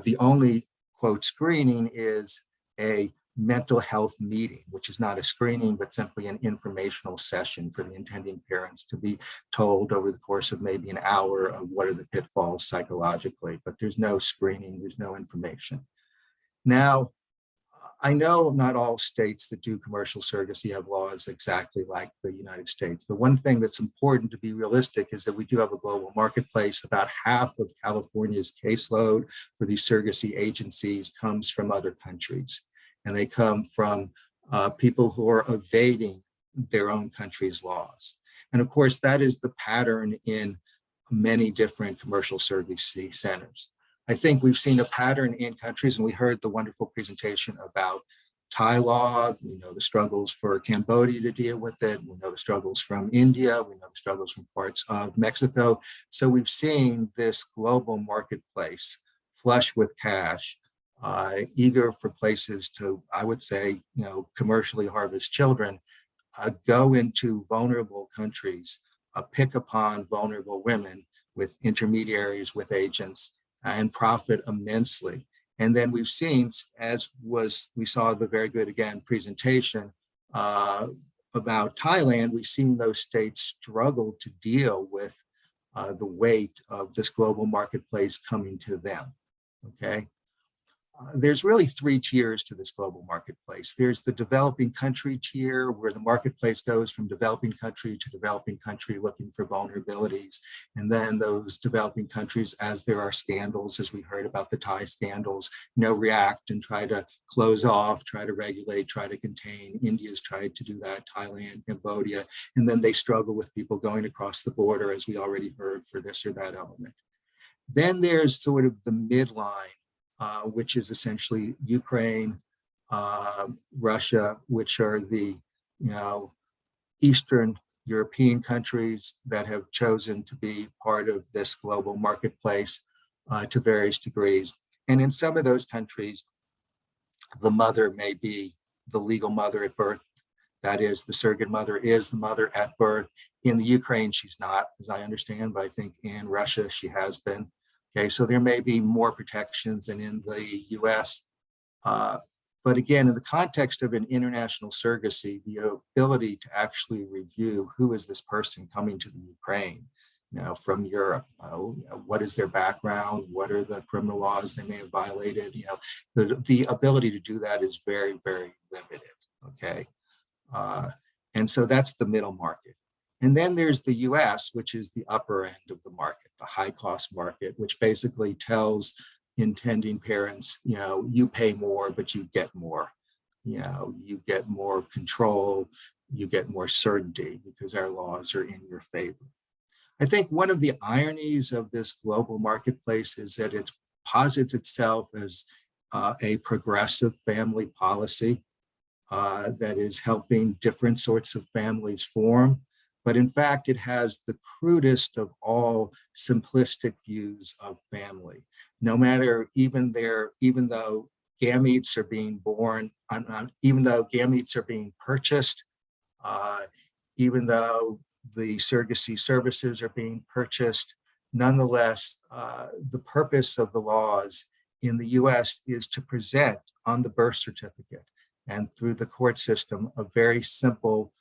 The only, quote, screening is a mental health meeting, which is not a screening, but simply an informational session for the intending parents to be told over the course of maybe an hour of what are the pitfalls psychologically, but there's no screening, there's no information. Now, I know not all states that do commercial surrogacy have laws exactly like the United States, but one thing that's important to be realistic is that we do have a global marketplace. About half of California's caseload for these surrogacy agencies comes from other countries, and they come from people who are evading their own country's laws. And of course, that is the pattern in many different commercial surrogacy centers. I think we've seen a pattern in countries, and we heard the wonderful presentation about Thai law. We know the struggles for Cambodia to deal with it. We know the struggles from India. We know the struggles from parts of Mexico. So we've seen this global marketplace flush with cash, eager for places to, I would say, commercially harvest children, go into vulnerable countries, pick upon vulnerable women with intermediaries, with agents, and profit immensely. And then we've seen, as we saw the very good, again, presentation about Thailand, we've seen those states struggle to deal with the weight of this global marketplace coming to them, okay? there's really three tiers to this global marketplace. There's the developing country tier, where the marketplace goes from developing country to developing country looking for vulnerabilities. And then those developing countries, as there are scandals, as we heard about the Thai scandals, react and try to close off, try to regulate, try to contain. India's tried to do that, Thailand, Cambodia, and then they struggle with people going across the border, as we already heard, for this or that element. Then there's sort of the midline, which is essentially Ukraine, Russia, which are the Eastern European countries that have chosen to be part of this global marketplace to various degrees. And in some of those countries, the mother may be the legal mother at birth. That is, the surrogate mother is the mother at birth. In the Ukraine, she's not, as I understand, but I think in Russia, she has been. Okay, so there may be more protections than in the US. But again, in the context of an international surrogacy, the ability to actually review who is this person coming to the Ukraine, from Europe, what is their background, what are the criminal laws they may have violated, the ability to do that is very, very limited, okay? And so that's the middle market. And then there's the US, which is the upper end of the market, the high cost market, which basically tells intending parents, you pay more, but you get more. You get more control, you get more certainty because our laws are in your favor. I think one of the ironies of this global marketplace is that it posits itself as a progressive family policy that is helping different sorts of families form. But in fact, it has the crudest of all simplistic views of family. No matter, even though gametes are being born, even though gametes are being purchased, even though the surrogacy services are being purchased, nonetheless, the purpose of the laws in the US is to present on the birth certificate and through the court system a very simple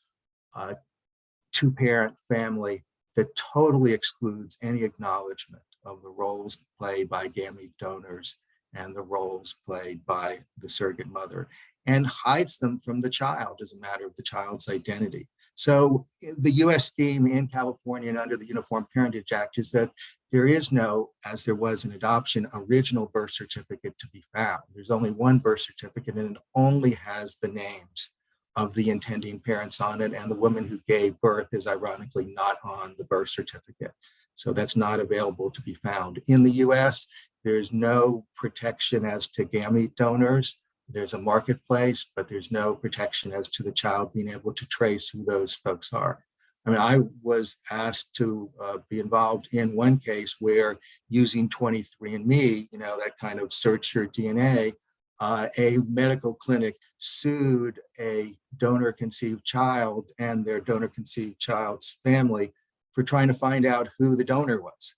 two-parent family that totally excludes any acknowledgement of the roles played by gamete donors and the roles played by the surrogate mother, and hides them from the child as a matter of the child's identity. So the US scheme in California and under the Uniform Parentage Act is that there is no, as there was in adoption, original birth certificate to be found. There's only one birth certificate and it only has the names of the intending parents on it, and the woman who gave birth is ironically not on the birth certificate. So that's not available to be found. In the US, there's no protection as to gamete donors. There's a marketplace, but there's no protection as to the child being able to trace who those folks are. I mean, I was asked to be involved in one case where using 23andMe, that kind of search your DNA, a medical clinic sued a donor-conceived child and their donor-conceived child's family for trying to find out who the donor was.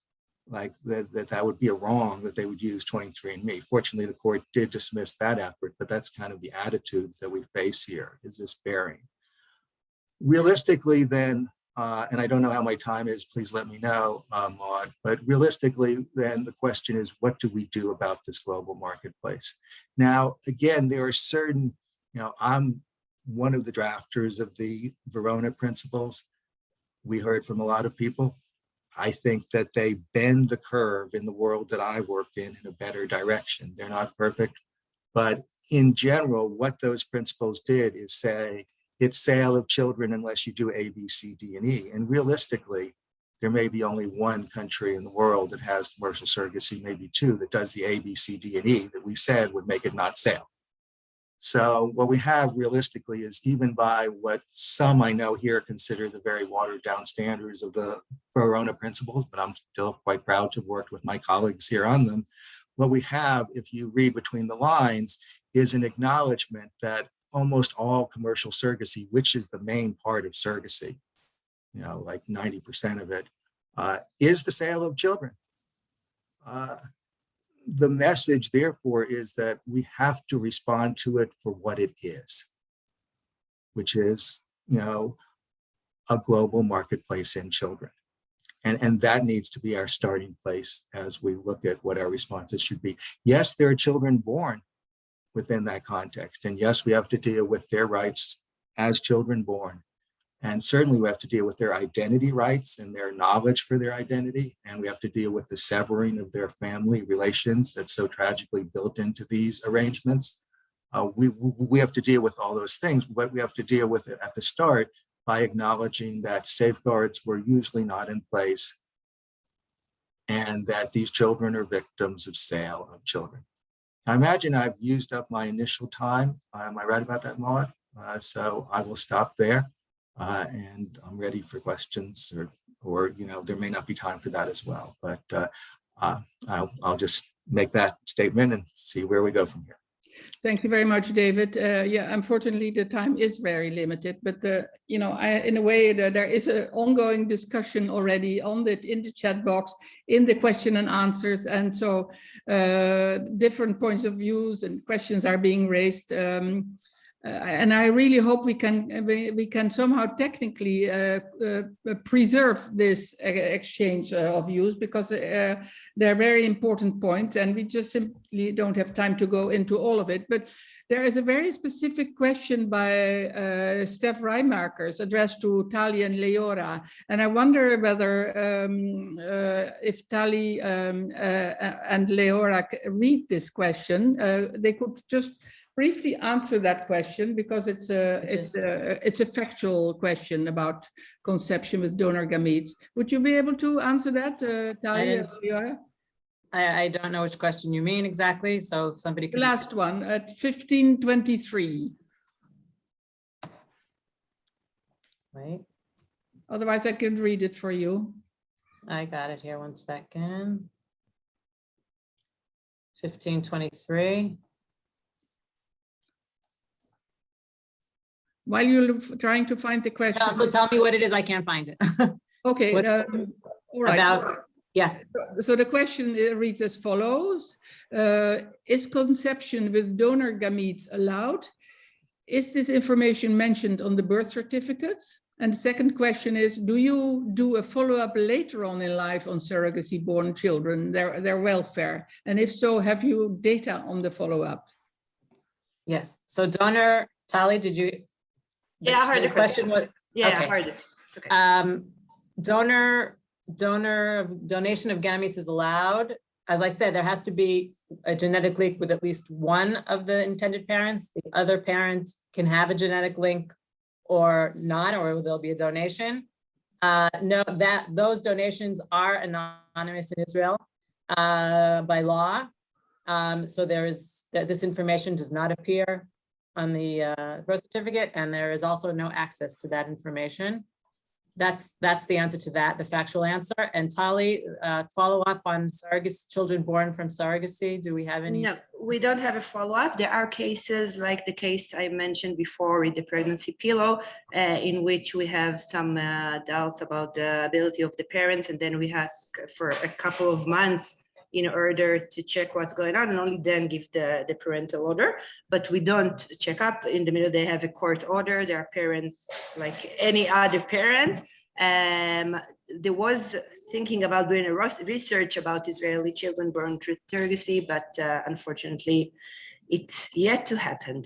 Like that would be a wrong that they would use 23andMe. Fortunately, the court did dismiss that effort, but that's kind of the attitudes that we face here, is this bearing. Realistically then, and I don't know how my time is, please let me know, Maud, but realistically then the question is, what do we do about this global marketplace? Now, again, there are certain, I'm one of the drafters of the Verona principles. We heard from a lot of people. I think that they bend the curve in the world that I work in a better direction. They're not perfect, but in general, what those principles did is say, it's sale of children unless you do A, B, C, D, and E. And realistically, there may be only one country in the world that has commercial surrogacy, maybe two, that does the A, B, C, D, and E that we said would make it not sale. So what we have realistically is, even by what some I know here consider the very watered down standards of the Verona principles, but I'm still quite proud to have worked with my colleagues here on them. What we have, if you read between the lines, is an acknowledgement that almost all commercial surrogacy, which is the main part of surrogacy, like 90% of it, is the sale of children. The message, therefore, is that we have to respond to it for what it is, which is, a global marketplace in children. And that needs to be our starting place as we look at what our responses should be. Yes, there are children born within that context. And yes, we have to deal with their rights as children born. And certainly we have to deal with their identity rights and their knowledge for their identity. And we have to deal with the severing of their family relations that's so tragically built into these arrangements. We have to deal with all those things, but we have to deal with it at the start by acknowledging that safeguards were usually not in place and that these children are victims of sale of children. I imagine I've used up my initial time. Am I right about that, Maud? So I will stop there and I'm ready for questions or there may not be time for that as well, but I'll just make that statement and see where we go from here. Thank you very much, David. Yeah, unfortunately, the time is very limited, but in a way, there is an ongoing discussion already on it in the chat box, in the question and answers, and so different points of views and questions are being raised. And I really hope we can somehow technically preserve this exchange of views, because they're very important points and we just simply don't have time to go into all of it. But there is a very specific question by Steph Rijmakers addressed to Tali and Leora. And I wonder whether if Tali and Leora read this question, they could just briefly answer that question, because it's a factual question about conception with donor gametes. Would you be able to answer that, Tali? I don't know which question you mean exactly, so if somebody could. The last one at 1523. Wait. Otherwise, I can read it for you. I got it here. 1 second. 1523. While you're trying to find the question. So tell me what it is. I can't find it. Okay. All right. Yeah. So the question reads as follows. Is conception with donor gametes allowed? Is this information mentioned on the birth certificates? And the second question is, do you do a follow-up later on in life on surrogacy-born children, their welfare? And if so, have you data on the follow-up? Yes. So donor, Tali, did you? Yeah, I heard the question. Yeah, okay. I heard it. It's okay. Donation of gametes is allowed. As I said, there has to be a genetic link with at least one of the intended parents. The other parent can have a genetic link or not, or there'll be a donation. No, those donations are anonymous in Israel by law. So this information does not appear on the birth certificate, and there is also no access to that information. That's the answer to that, the factual answer. And Tali, follow up on surrogacy, children born from surrogacy. Do we have any? No, we don't have a follow-up. There are cases like the case I mentioned before with the pregnancy pillow, in which we have some doubts about the ability of the parents, and then we ask for a couple of months in order to check what's going on, and only then give the parental order. But we don't check up. In the middle, they have a court order. They are parents like any other parent. There was thinking about doing a research about Israeli children born through surrogacy, but unfortunately, it's yet to happen.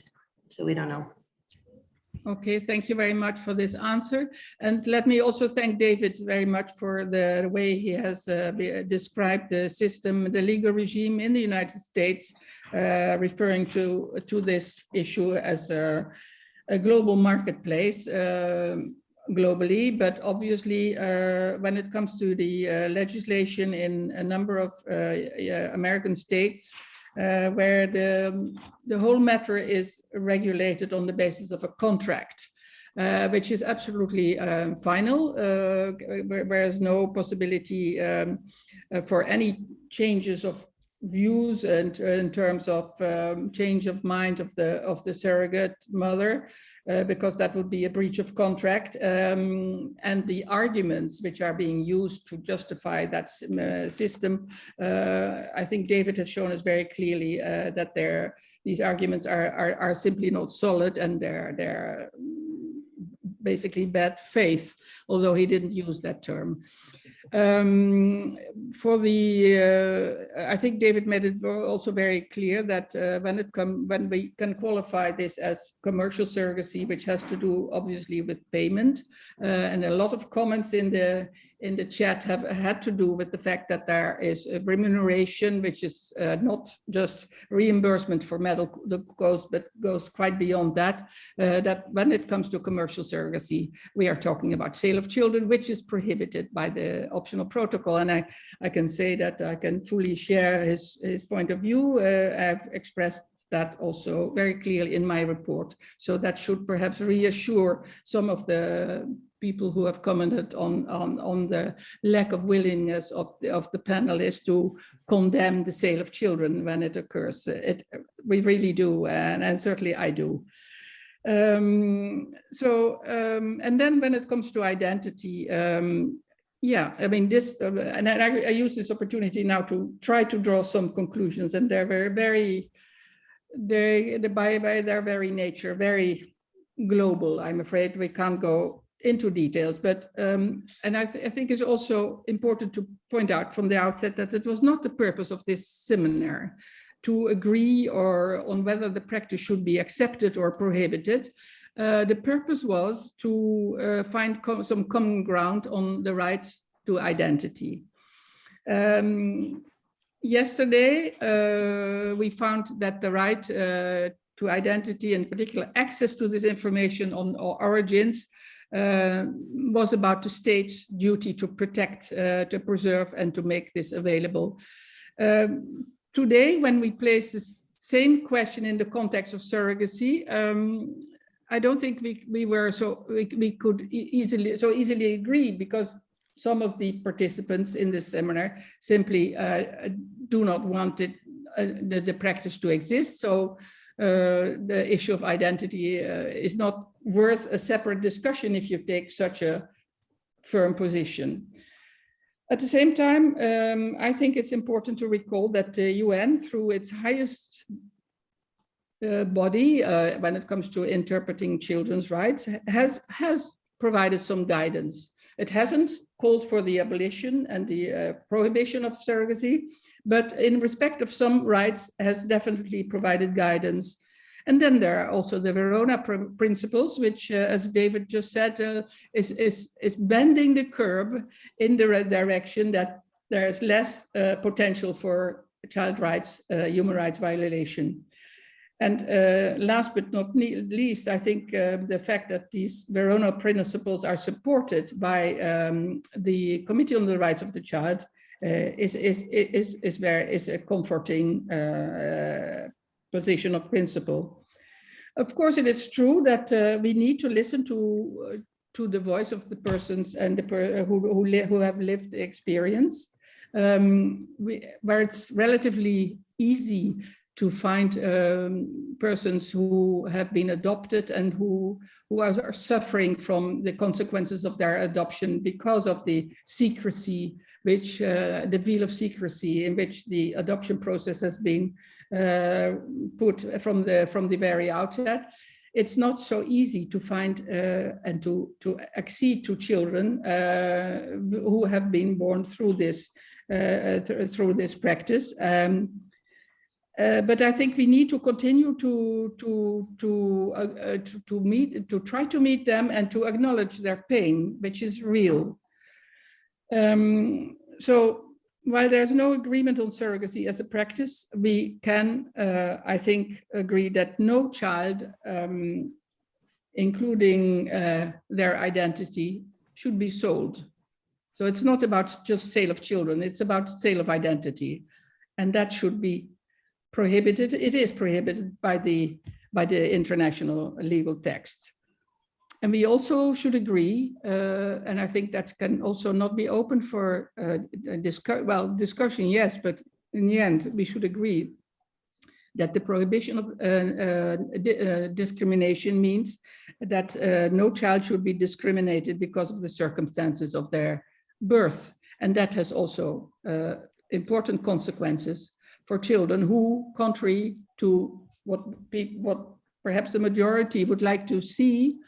So we don't know. Okay, thank you very much for this answer. And let me also thank David very much for the way he has described the system, the legal regime in the United States, referring to this issue as a global marketplace globally. But obviously, when it comes to the legislation in a number of American states, where the whole matter is regulated on the basis of a contract, which is absolutely final, where there's no possibility for any changes of views and in terms of change of mind of the surrogate mother, because that would be a breach of contract. And the arguments which are being used to justify that system, I think David has shown us very clearly that these arguments are simply not solid, and they're basically bad faith, although he didn't use that term. For the, I think David made it also very clear that when we can qualify this as commercial surrogacy, which has to do obviously with payment, and a lot of comments in the chat have had to do with the fact that there is a remuneration, which is not just reimbursement for medical costs, but goes quite beyond that. That when it comes to commercial surrogacy, we are talking about sale of children, which is prohibited by the optional protocol. And I can say that I can fully share his point of view. I've expressed that also very clearly in my report. So that should perhaps reassure some of the people who have commented on the lack of willingness of the panelists to condemn the sale of children when it occurs. We really do, and certainly I do. And then when it comes to identity, yeah, I mean, this, and I use this opportunity now to try to draw some conclusions, and they're very, by their very nature, very global. I'm afraid we can't go into details, but, and I think it's also important to point out from the outset that it was not the purpose of this seminar to agree on whether the practice should be accepted or prohibited. The purpose was to find some common ground on the right to identity. Yesterday, we found that the right to identity, and particular access to this information on origins, was about the state's duty to protect, to preserve, and to make this available. Today, when we place the same question in the context of surrogacy, I don't think we could easily agree, because some of the participants in this seminar simply do not want the practice to exist. So the issue of identity is not worth a separate discussion if you take such a firm position. At the same time, I think it's important to recall that the UN, through its highest body when it comes to interpreting children's rights, has provided some guidance. It hasn't called for the abolition and the prohibition of surrogacy, but in respect of some rights has definitely provided guidance. And then there are also the Verona principles, which, as David just said, is bending the curve in the direction that there is less potential for child rights, human rights violation. And last but not least, I think the fact that these Verona principles are supported by the Committee on the Rights of the Child is a comforting position of principle. Of course, it is true that we need to listen to the voice of the persons and who have lived the experience, where it's relatively easy to find persons who have been adopted and who are suffering from the consequences of their adoption because of the secrecy, which the veil of secrecy in which the adoption process has been put from the very outset. It's not so easy to find and to accede to children who have been born through this practice. But I think we need to continue to try to meet them and to acknowledge their pain, which is real. So while there's no agreement on surrogacy as a practice, we can, I think, agree that no child, including their identity, should be sold. So it's not about just sale of children, it's about sale of identity, and that should be prohibited. It is prohibited by the international legal text. And we also should agree, and I think that can also not be open for discussion, yes, but in the end, we should agree that the prohibition of discrimination means that no child should be discriminated because of the circumstances of their birth. And that has also important consequences for children who, contrary to what perhaps the majority would like to see,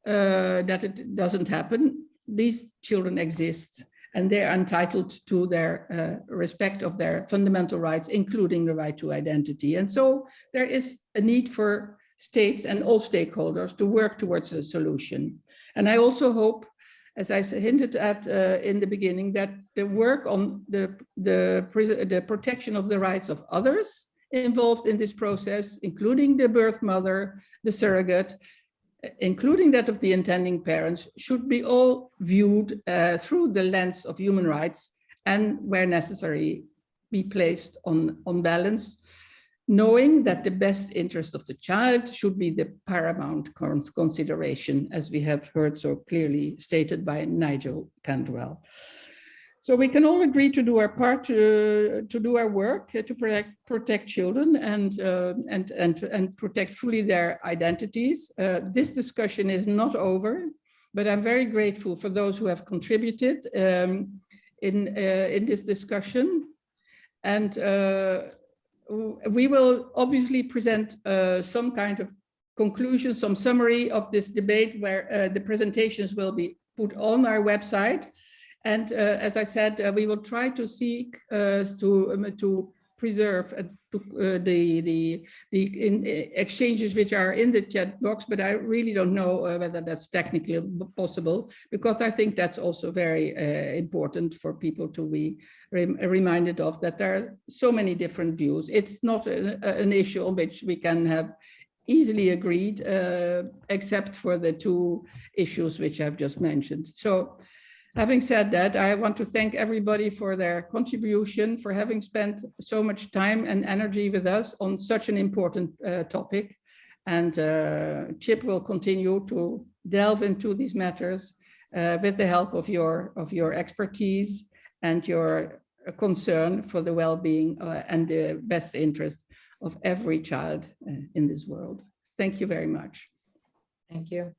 that it doesn't happen. These children exist, and they're entitled to their respect of their fundamental rights, including the right to identity. And so there is a need for states and all stakeholders to work towards a solution. And I also hope, as I hinted at in the beginning, that the work on the protection of the rights of others involved in this process, including the birth mother, the surrogate, including that of the intending parents, should be all viewed through the lens of human rights, and where necessary, be placed on balance, knowing that the best interest of the child should be the paramount consideration, as we have heard so clearly stated by Nigel Cantwell. So we can all agree to do our part, to do our work, to protect children and protect fully their identities. This discussion is not over, but I'm very grateful for those who have contributed in this discussion. And we will obviously present some kind of conclusion, some summary of this debate, where the presentations will be put on our website. And as I said, we will try to seek to preserve the exchanges which are in the chat box, but I really don't know whether that's technically possible, because I think that's also very important for people to be reminded of, that there are so many different views. It's not an issue on which we can have easily agreed, except for the two issues which I've just mentioned. So, having said that, I want to thank everybody for their contribution, for having spent so much time and energy with us on such an important topic. And Chip will continue to delve into these matters with the help of your expertise and your concern for the well-being and the best interest of every child in this world. Thank you very much. Thank you.